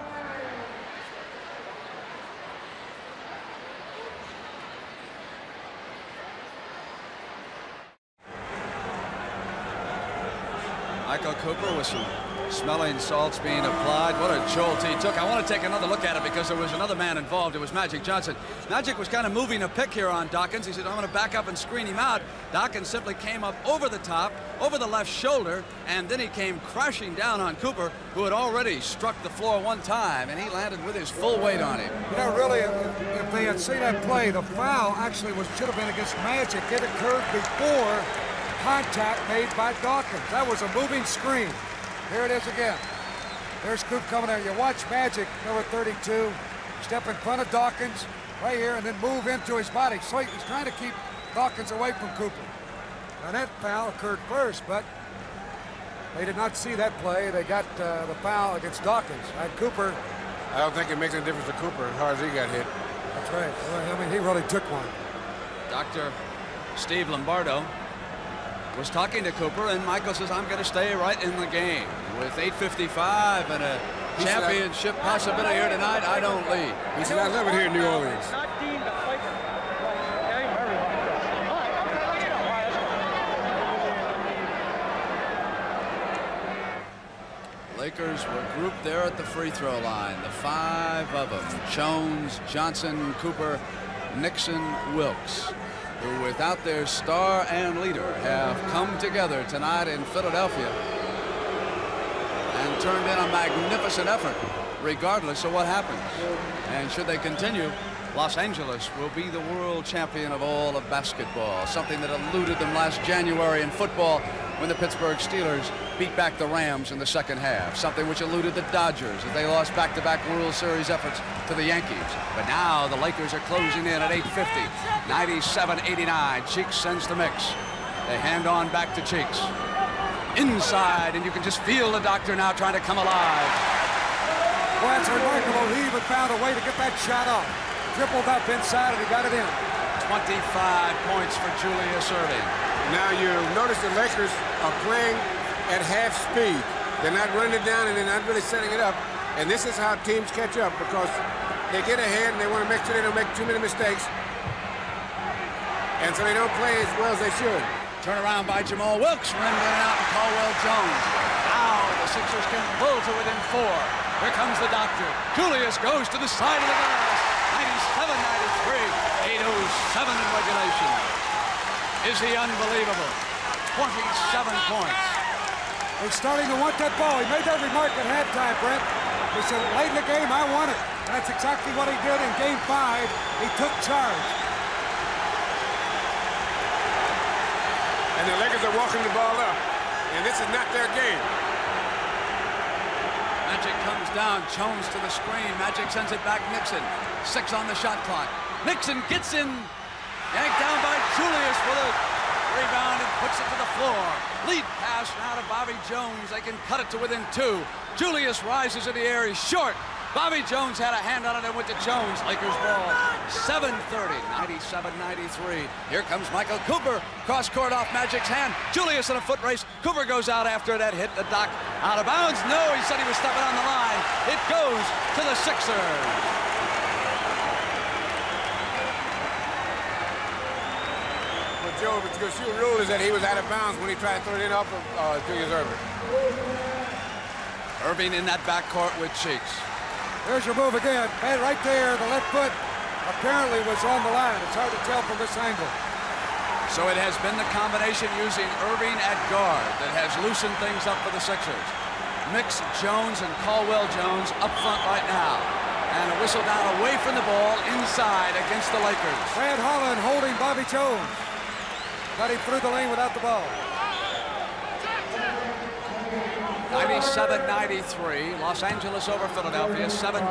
Michael Cooper with some smelling salts being applied. What a jolt he took. I want to take another look at it because there was another man involved. It was Magic Johnson. Magic was kind of moving a pick here on Dawkins. He said, I'm going to back up and screen him out. Dawkins simply came up over the top, over the left shoulder, and then he came crashing down on Cooper, who had already struck the floor one time, and he landed with his full weight on him. You know, really, if they had seen that play, the foul actually should have been against Magic. It occurred before contact made by Dawkins. That was a moving screen. Here it is again. There's Coop coming there. You watch Magic, number 32, step in front of Dawkins right here and then move into his body. So he's trying to keep Dawkins away from Cooper. Now that foul occurred first, but they did not see that play. They got the foul against Dawkins. Cooper. I don't think it makes any difference to Cooper as hard as he got hit. That's right. Well, I mean, he really took one. Dr. Steve Lombardo was talking to Cooper, and Michael says, I'm going to stay right in the game. With 8:55 and a championship possibility here tonight, I don't leave. He said, I love it here in New Orleans. Lakers were grouped there at the free throw line. The 5 of them, Jones, Johnson, Cooper, Nixon, Wilkes, who without their star and leader have come together tonight in Philadelphia and turned in a magnificent effort regardless of what happens. And should they continue, Los Angeles will be the world champion of all of basketball, something that eluded them last January in football when the Pittsburgh Steelers beat back the Rams in the second half, something which eluded the Dodgers as they lost back-to-back World Series efforts to the Yankees. But now the Lakers are closing in at 8:50, 97-89. Cheeks sends the mix. They hand on back to Cheeks. Inside, and you can just feel the doctor now trying to come alive. Well, it's remarkable. He even found a way to get that shot off. Dribbled up inside and he got it in. 25 points for Julius Erving. Now you notice the Lakers are playing at half speed. They're not running it down and they're not really setting it up. And this is how teams catch up, because they get ahead and they want to make sure they don't make too many mistakes. And so they don't play as well as they should. Turn around by Jamaal Wilkes, rimmed in and out, and Caldwell Jones. Now the Sixers can pull to within 4. Here comes the doctor. Julius goes to the side of the glass. 97-93, 8:07 in regulation. Is he unbelievable? 27 points. He's starting to want that ball. He made that remark at halftime, Brent. He said, late in the game, I want it. That's exactly what he did in Game 5. He took charge. And the Lakers are walking the ball up. And this is not their game. Magic comes down. Jones to the screen. Magic sends it back. Nixon. 6 on the shot clock. Nixon gets in. Yanked down by Julius with a rebound and puts it to the floor. Lead pass now to Bobby Jones. They can cut it to within 2. Julius rises in the air. He's short. Bobby Jones had a hand on it and went to Jones. Lakers ball. 7:30, 97-93. Here comes Michael Cooper. Cross court off Magic's hand. Julius in a foot race. Cooper goes out after that hit the dock. Out of bounds. No, he said he was stepping on the line. It goes to the Sixers. Joe, but the shoe rule is that he was out of bounds when he tried to throw it in off of Julius Erving. Erving in that backcourt with Cheeks. There's your move again. Hey, right there, the left foot apparently was on the line. It's hard to tell from this angle. So it has been the combination using Erving at guard that has loosened things up for the Sixers. Mix, Jones, and Caldwell Jones up front right now. And a whistle down away from the ball inside against the Lakers. Brad Holland holding Bobby Jones. Got him through the lane without the ball. 97-93, Los Angeles over Philadelphia, 7-12.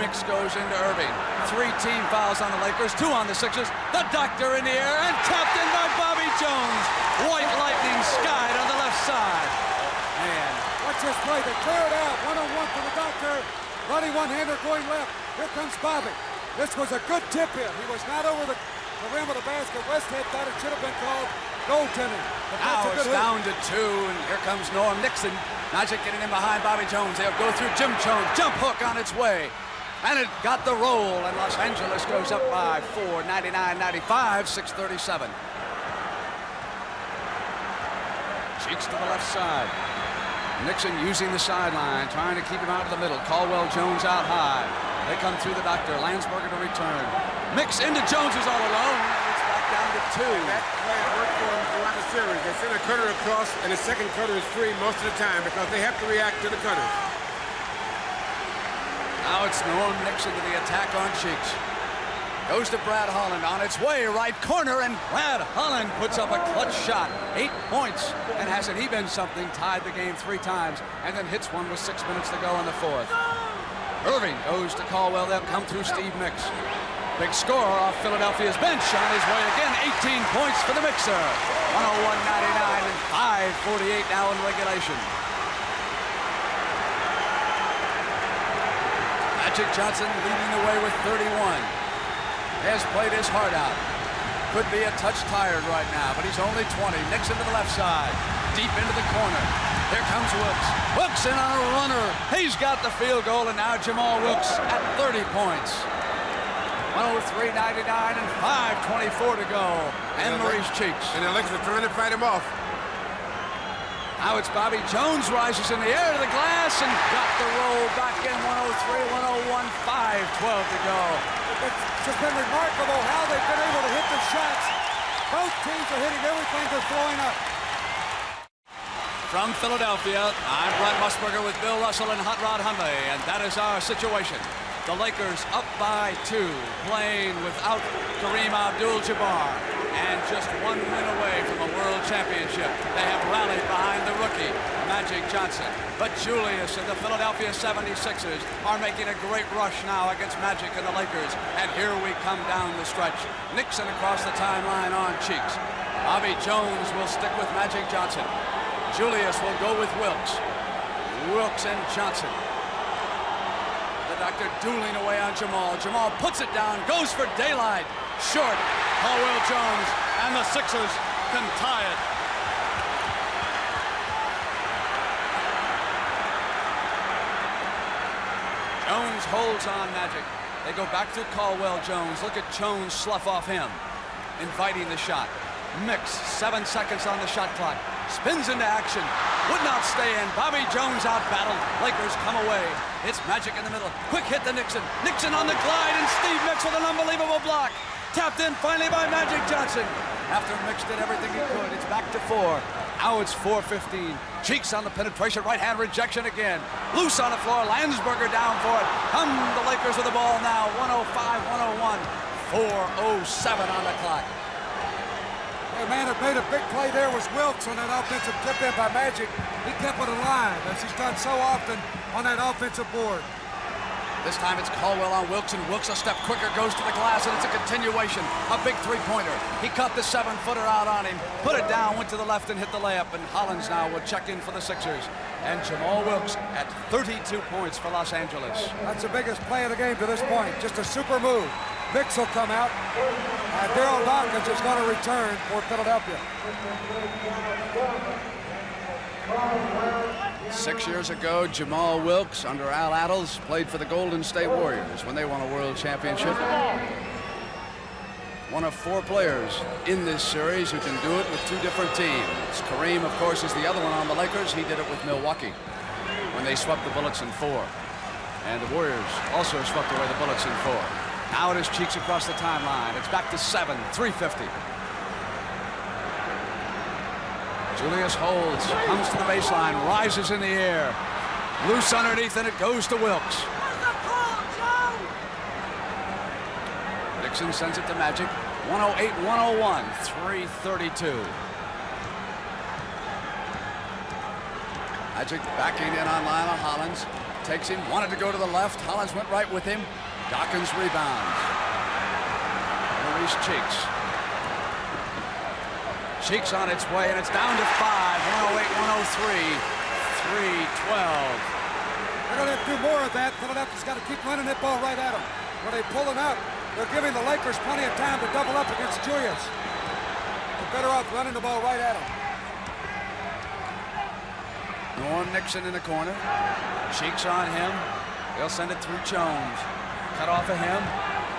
Mix goes into Erving. 3 team fouls on the Lakers, 2 on the Sixers. The doctor in the air and tapped in by Bobby Jones. White lightning skied on the left side. Man. Watch this play. They clear it out. 1-on-1 for the doctor. Running one-hander going left. Here comes Bobby. This was a good tip in. He was not over the rim of the basket. Westhead thought it should have been called goaltending. Now it's down to 2, and here comes Norm Nixon. Magic getting in behind Bobby Jones. They'll go through Jim Jones. Jump hook on its way. And it got the roll, and Los Angeles goes up by 4, 99-95, 6:37. Cheeks to the left side. Nixon using the sideline, trying to keep him out of the middle. Caldwell Jones out high. They come through the doctor. Landsberger to return. Mix into Jones is all alone. It's back down to 2. That play worked for them throughout the series. They send a cutter across, and the second cutter is free most of the time because they have to react to the cutters. Now it's Norm Nixon to the attack on Cheeks. Goes to Brad Holland on its way, right corner, and Brad Holland puts up a clutch shot. 8 points, and hasn't he been something? Tied the game 3 times, and then hits one with 6 minutes to go in the 4th. Erving goes to Caldwell. They'll come through Steve Mix. Big score off Philadelphia's bench on his way again. 18 points for the Mixer. 101-99 and 5:48 now in regulation. Magic Johnson leading the way with 31. Has played his heart out. could be a touch tired right now, but he's only 20. Nixon to the left side, deep into the corner. Here comes Wilkes. Wilkes in on a runner. He's got the field goal, and now Jamaal Wilkes at 30 points. 103.99 and 5:24 to go. And Marie's cheeks. And the Lakers are trying to fight him off. Now it's Bobby Jones rises in the air to the glass and got the roll back in. 103-101, 5:12 to go. It's just been remarkable how they've been able to hit the shots. Both teams are hitting everything they're throwing up. From Philadelphia, I'm Brent Musburger with Bill Russell and Hot Rod Hyundai, and that is our situation. The Lakers up by 2, playing without Kareem Abdul-Jabbar, and just 1 win away from a world championship. They have rallied behind the rookie, Magic Johnson. But Julius and the Philadelphia 76ers are making a great rush now against Magic and the Lakers. And here we come down the stretch. Nixon across the timeline on cheeks. Bobby Jones will stick with Magic Johnson. Julius will go with Wilkes. Wilkes and Johnson. The doctor dueling away on Jamaal. Jamaal puts it down, goes for daylight. Short. Caldwell Jones and the Sixers can tie it. Jones holds on Magic. They go back to Caldwell Jones. Look at Jones slough off him, inviting the shot. Mix, 7 seconds on the shot clock. Spins into action, would not stay in. Bobby Jones out-battled. Lakers come away. It's Magic in the middle. Quick hit to Nixon. Nixon on the glide, and Steve Mix with an unbelievable block. Tapped in finally by Magic Johnson. After Mix did everything he could, it's back to 4. Now it's 4:15. Cheeks on the penetration, right-hand rejection again. Loose on the floor, Landsberger down for it. Come the Lakers with the ball now. 105-101. 4:07 on the clock. The man that made a big play there was Wilkes on that offensive tip in by Magic. He kept it alive, as he's done so often on that offensive board. This time it's Caldwell on Wilkes, and Wilkes a step quicker, goes to the glass, and it's a continuation. A big three-pointer. He caught the 7-footer out on him, put it down, went to the left and hit the layup, and Hollins now will check in for the Sixers. And Jamaal Wilkes at 32 points for Los Angeles. That's the biggest play of the game to this point. Just a super move. Mix will come out. Daryl Dawkins is going to return for Philadelphia. 6 years ago, Jamaal Wilkes, under Al Attles, played for the Golden State Warriors when they won a world championship. One of 4 players in this series who can do it with 2 different teams. Kareem, of course, is the other one on the Lakers. He did it with Milwaukee when they swept the Bullets in 4. And the Warriors also swept away the Bullets in 4. Now it is Cheeks across the timeline. It's back to 7, 3:50. Julius holds, comes to the baseline, rises in the air. Loose underneath, and it goes to Wilkes. Nixon sends it to Magic. 108-101, 3:32. Magic backing in on Lionel Hollins. Takes him, wanted to go to the left. Hollins went right with him. Dawkins rebounds. Maurice Cheeks. Cheeks on its way, and it's down to 5. 108-103. 3:12. They're going to have to do more of that. Philadelphia's got to keep running that ball right at them. When they pull him out, they're giving the Lakers plenty of time to double up against Julius. They're better off running the ball right at him. Norm Nixon in the corner. Cheeks on him. They'll send it through Jones. Cut off of him.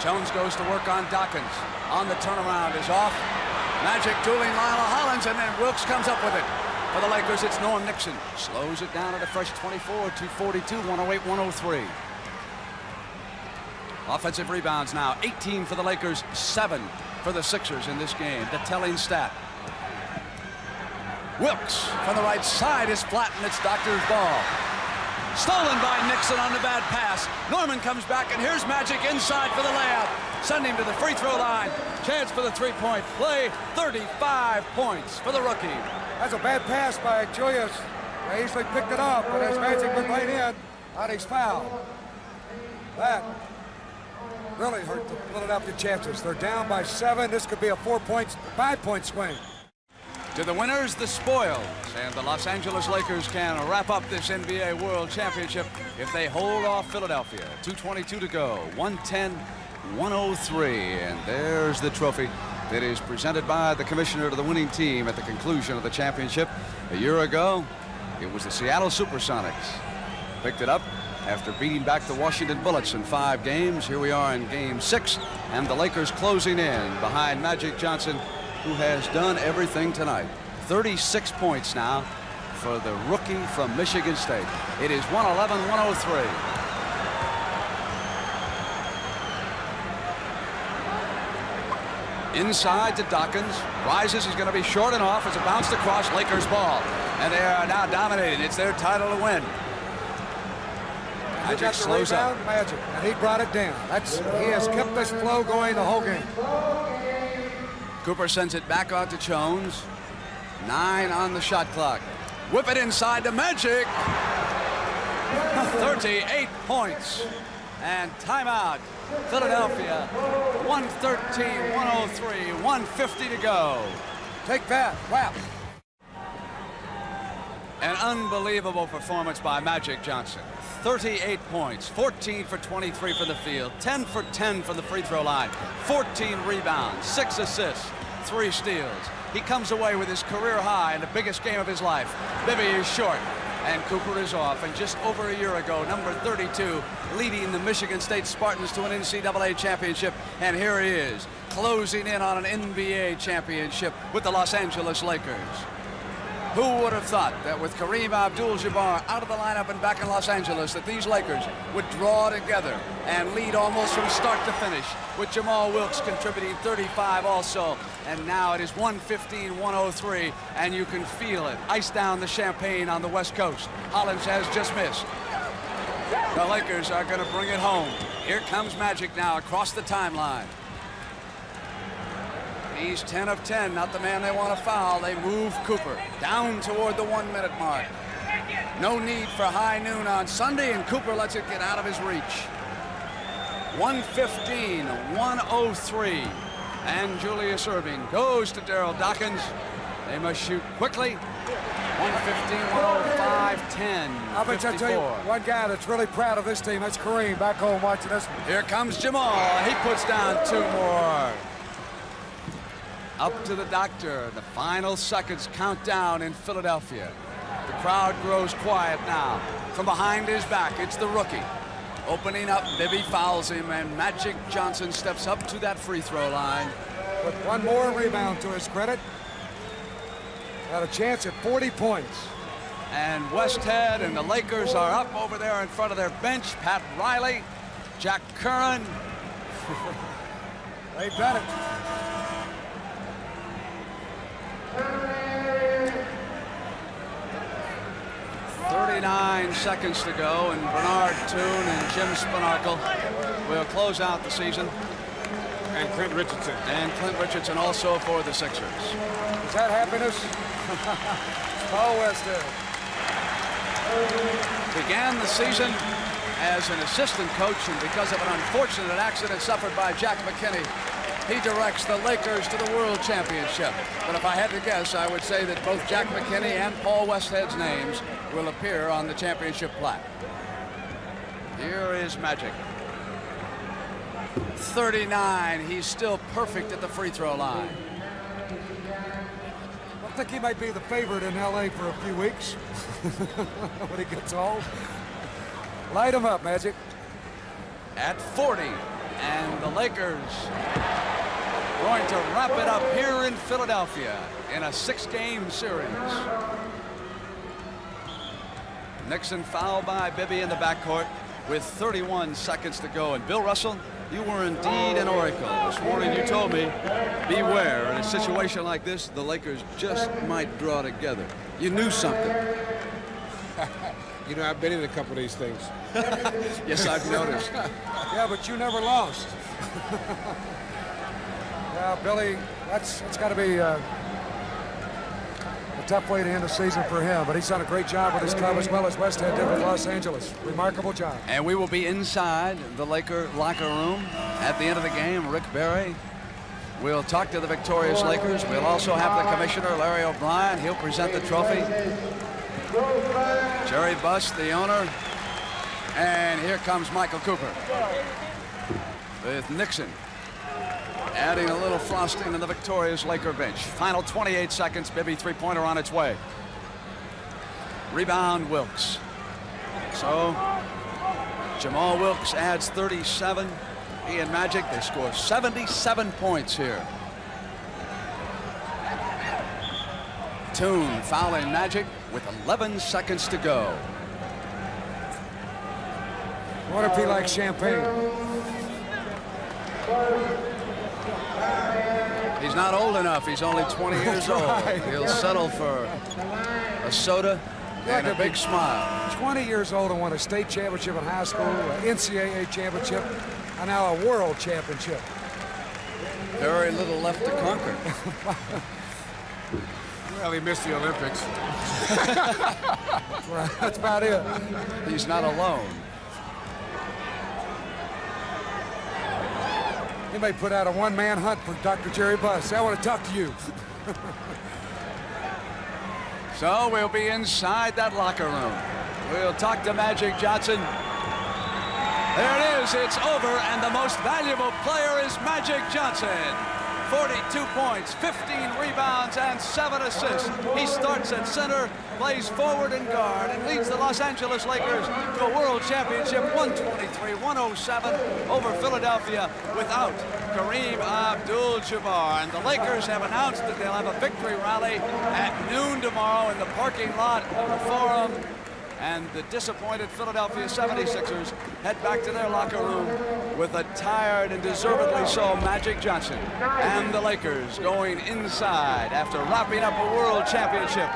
Jones goes to work on Dawkins. On the turnaround is off. Magic dueling Lionel Hollins, and then Wilkes comes up with it. For the Lakers, it's Norm Nixon. Slows it down at a fresh 24, 2:42, 108-103. Offensive rebounds now, 18 for the Lakers, 7 for the Sixers in this game. The telling stat. Wilkes from the right side is flattened. It's Doctor's ball. Stolen by Nixon on the bad pass. Norman comes back, and here's Magic inside for the layup. Send him to the free throw line. Chance for the three-point play. 35 points for the rookie. That's a bad pass by Julius. They easily picked it up, but as Magic went right in, on his foul. That really hurt the Philadelphia chances. They're down by 7. This could be a 5-point swing. To the winners, the spoils, and the Los Angeles Lakers can wrap up this NBA World Championship if they hold off Philadelphia. 2:22 to go, 110-103, and there's the trophy that is presented by the commissioner to the winning team at the conclusion of the championship. A year ago, it was the Seattle Supersonics. Picked it up after beating back the Washington Bullets in 5 games. Here we are in game 6, and the Lakers closing in behind Magic Johnson, who has done everything tonight. 36 points now for the rookie from Michigan State. It is 111-103. Inside to Dawkins. Rises, he's going to be short and off as it bounced across. Lakers ball. And they are now dominating. It's their title to win. He got the rebound, Magic, and he brought it down. He has kept this flow going the whole game. Cooper sends it back out to Jones. 9 on the shot clock. Whip it inside to Magic. 38 points. And timeout. Philadelphia. 113-103. 150 to go. Take that. Wow. An unbelievable performance by Magic Johnson. 38 points, 14 for 23 from the field, 10 for 10 from the free throw line, 14 rebounds, 6 assists, 3 steals. He comes away with his career high in the biggest game of his life. Bibby is short, and Cooper is off. And just over a year ago, number 32, leading the Michigan State Spartans to an NCAA championship. And here he is, closing in on an NBA championship with the Los Angeles Lakers. Who would have thought that with Kareem Abdul-Jabbar out of the lineup and back in Los Angeles, that these Lakers would draw together and lead almost from start to finish, with Jamaal Wilkes contributing 35 also. And now it is 115-103, and you can feel it. Ice down the champagne on the West Coast. Hollins has just missed. The Lakers are going to bring it home. Here comes Magic now across the timeline. He's 10 of 10, not the man they want to foul. They move Cooper down toward the 1-minute mark. No need for high noon on Sunday, and Cooper lets it get out of his reach. 115-103, and Julius Erving goes to Daryl Dawkins. They must shoot quickly. 115-105, 10. I bet you tell you one guy that's really proud of this team. That's Kareem back home watching this one. Here comes Jamaal. He puts down 2 more. Up to the doctor. The final seconds count down in Philadelphia. The crowd grows quiet now. From behind his back, it's the rookie. Opening up, Bibby fouls him, and Magic Johnson steps up to that free throw line. With 1 more rebound to his credit. Got a chance at 40 points. And Westhead and the Lakers are up over there in front of their bench. Pat Riley, Jack Curran. They've done it. 39 seconds to go, and Bernard Toon and Jim Spanarkel will close out the season. And Clint Richardson. And Clint Richardson also for the Sixers. Is that happiness? Paul Westhead. Began the season as an assistant coach, and because of an unfortunate accident suffered by Jack McKinney, he directs the Lakers to the World Championship. But if I had to guess, I would say that both Jack McKinney and Paul Westhead's names will appear on the championship plaque. Here is Magic. 39. He's still perfect at the free throw line. I think he might be the favorite in LA for a few weeks when he gets home. Light him up, Magic. At 40, and the Lakers going to wrap it up here in Philadelphia in a 6-game series. Nixon fouled by Bibby in the backcourt with 31 seconds to go. And Bill Russell, you were indeed an oracle. This morning you told me, beware, in a situation like this, the Lakers just might draw together. You knew something. You know, I've been in a couple of these things. Yes, I've noticed. Yeah, but you never lost. Yeah, Billy, it's got to be a tough way to end the season for him, but he's done a great job with his club as well as Westhead did with Los Angeles. Remarkable job. And we will be inside the Laker locker room at the end of the game. Rick Barry will talk to the victorious Lakers. We'll also have the commissioner, Larry O'Brien. He'll present the trophy. Jerry Buss, the owner. And here comes Michael Cooper with Nixon. adding a little frosting to the victorious Laker bench. Final 28 seconds. Bibby three-pointer on its way. Rebound, Wilkes. So Jamaal Wilkes adds 37. He and Magic, they score 77 points here. Toon fouling Magic with 11 seconds to go. What if he likes champagne? He's not old enough. He's only 20 years old. Right. He'll settle for a soda and a big smile. 20 years old and won a state championship in high school, an NCAA championship, and now a world championship. Very little left to conquer. Well, he missed the Olympics. That's about it. He's not alone. He may put out a one-man hunt for Dr. Jerry Buss. I want to talk to you. So we'll be inside that locker room. We'll talk to Magic Johnson. There it is. It's over, and the most valuable player is Magic Johnson. 42 points, 15 rebounds, and 7 assists. He starts at center, plays forward and guard, and leads the Los Angeles Lakers to a world championship 123-107 over Philadelphia without Kareem Abdul-Jabbar. And the Lakers have announced that they'll have a victory rally at noon tomorrow in the parking lot of the Forum. And the disappointed Philadelphia 76ers head back to their locker room with a tired and deservedly so Magic Johnson. And the Lakers going inside after wrapping up a world championship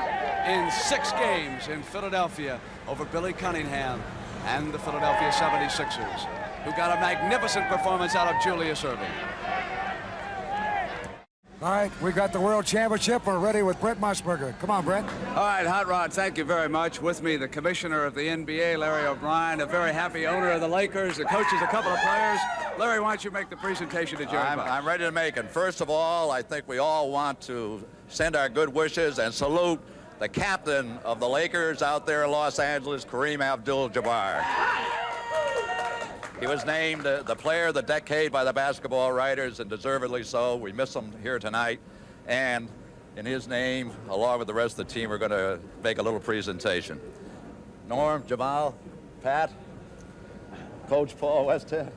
in 6 games in Philadelphia over Billy Cunningham and the Philadelphia 76ers, who got a magnificent performance out of Julius Erving. All right, we got the world championship. We're ready with Brent Musburger. Come on, Brent. All right, Hot Rod, thank you very much. With me, the commissioner of the NBA, Larry O'Brien, a very happy owner of the Lakers, the coaches, a couple of players. Larry, why don't you make the presentation to Jerry Buss? I'm ready to make it. First of all, I think we all want to send our good wishes and salute the captain of the Lakers out there in Los Angeles, Kareem Abdul-Jabbar. He was named the player of the decade by the basketball writers, and deservedly so. We miss him here tonight. And in his name, along with the rest of the team, we're going to make a little presentation. Norm, Jamaal, Pat, Coach Paul Westhead,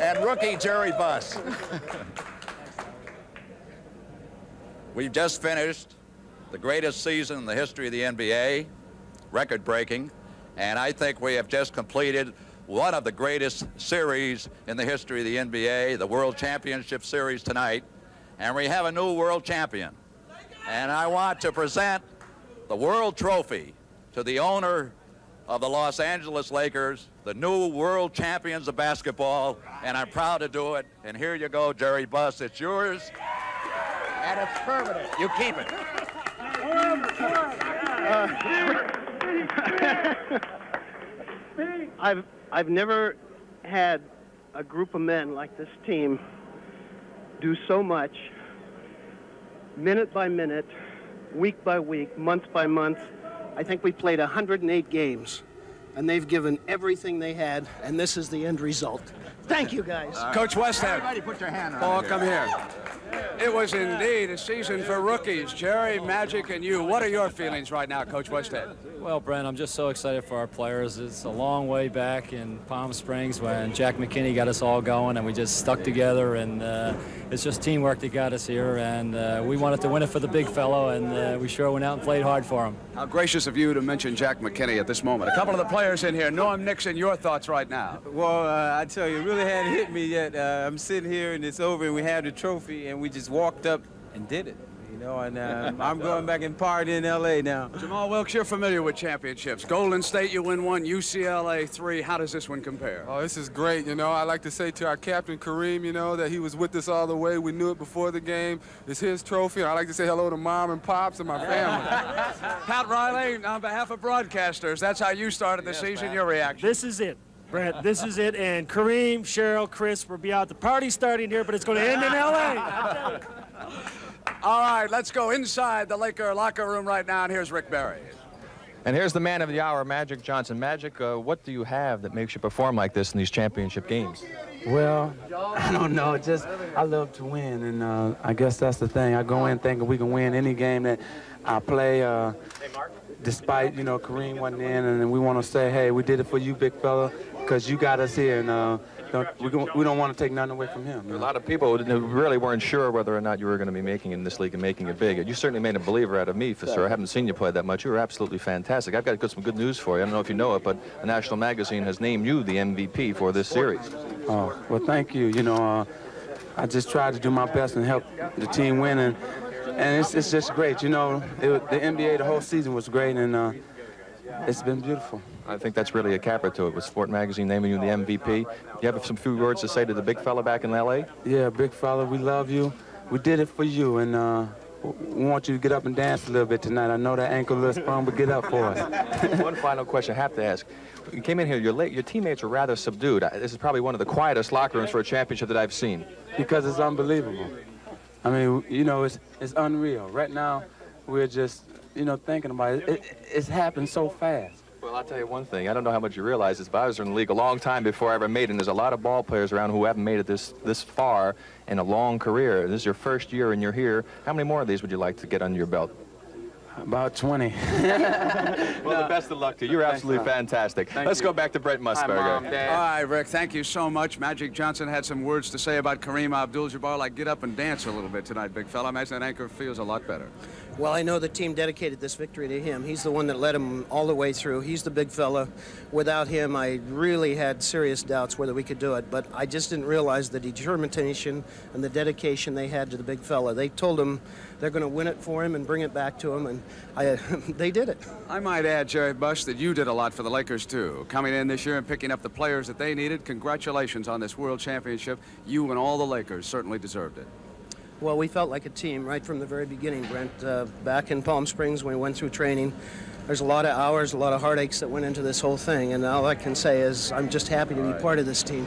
and rookie Jerry Buss. We've just finished the greatest season in the history of the NBA, record-breaking. And I think we have just completed one of the greatest series in the history of the NBA, the World Championship Series tonight. And we have a new world champion. And I want to present the World Trophy to the owner of the Los Angeles Lakers, the new world champions of basketball. And I'm proud to do it. And here you go, Jerry Buss. It's yours. And it's permanent. You keep it. I've never had a group of men like this team do so much, minute by minute, week by week, month by month. I think we played 108 games, and they've given everything they had, and this is the end result. Thank you, guys. Coach Westhead. Everybody put your hand on Paul, it. come here. It was indeed a season for rookies. Jerry, Magic, and you. What are your feelings right now, Coach Westhead? Well, Brent, I'm just so excited for our players. It's a long way back in Palm Springs when Jack McKinney got us all going, and we just stuck together, and it's just teamwork that got us here, and we wanted to win it for the big fellow, and we sure went out and played hard for him. How gracious of you to mention Jack McKinney at this moment. A couple of the players in here. Norm Nixon, your thoughts right now. Well, I tell you, it really hadn't hit me yet. I'm sitting here, and it's over, and we have the trophy, and we just walked up and did it. You know, and I'm going back and party in L.A. now. Jamaal Wilkes, you're familiar with championships. Golden State, you win 1, UCLA 3. How does this one compare? Oh, this is great. You know, I like to say to our captain, Kareem, you know, that he was with us all the way. We knew it before the game. It's his trophy. And I like to say hello to Mom and Pops and my family. Pat Riley, on behalf of broadcasters, that's how you started the season. Your reaction? This is it, Brent. This is it. And Kareem, Cheryl, Chris will be out. The party's starting here, but it's going to end in L.A. All right, let's go inside the Laker locker room right now, and here's Rick Barry. And here's the man of the hour, Magic Johnson. Magic, what do you have that makes you perform like this in these championship games? Well, I don't know. Just I love to win, and I guess that's the thing. I go in thinking we can win any game that I play. Despite Kareem wasn't in, and we want to say, hey, we did it for you, big fella, because you got us here, and we don't want to take nothing away from him. A lot of people really weren't sure whether or not you were going to be making it in this league and making it big. You certainly made a believer out of me, for sure. I haven't seen you play that much. You were absolutely fantastic. I've got some good news for you. I don't know if you know it, but a national magazine has named you the MVP for this series. Oh, well, thank you. I just tried to do my best and help the team win, and it's just great. The NBA, the whole season was great, and it's been beautiful. I think that's really a capper to it, with Sport Magazine naming you the MVP. You have some few words to say to the big fella back in L.A.? Yeah, big fella, we love you. We did it for you, and we want you to get up and dance a little bit tonight. I know that ankle looks fun, but get up for us. One final question I have to ask. You came in here, your teammates are rather subdued. This is probably one of the quietest locker rooms for a championship that I've seen. Because it's unbelievable. I mean, it's unreal. Right now, we're just, thinking about it. It's happened so fast. Well, I'll tell you one thing. I don't know how much you realize this, but I was in the league a long time before I ever made it, and there's a lot of ball players around who haven't made it this far in a long career. This is your first year, and you're here. How many more of these would you like to get under your belt? About 20. Well, the best of luck to you. You're absolutely fantastic. Let's go back to Brent Musburger. Hi, Mom, Dad. All right, Rick, thank you so much. Magic Johnson had some words to say about Kareem Abdul-Jabbar, like get up and dance a little bit tonight, big fella. I imagine that anchor feels a lot better. Well, I know the team dedicated this victory to him. He's the one that led him all the way through. He's the big fella. Without him, I really had serious doubts whether we could do it, but I just didn't realize the determination and the dedication they had to the big fella. They told him they're going to win it for him and bring it back to him, and they did it. I might add, Jerry Buss, that you did a lot for the Lakers, too. Coming in this year and picking up the players that they needed, congratulations on this World Championship. You and all the Lakers certainly deserved it. Well, we felt like a team right from the very beginning, Brent. Back in Palm Springs when we went through training, there's a lot of hours, a lot of heartaches that went into this whole thing, and all I can say is I'm just happy to be part of this team.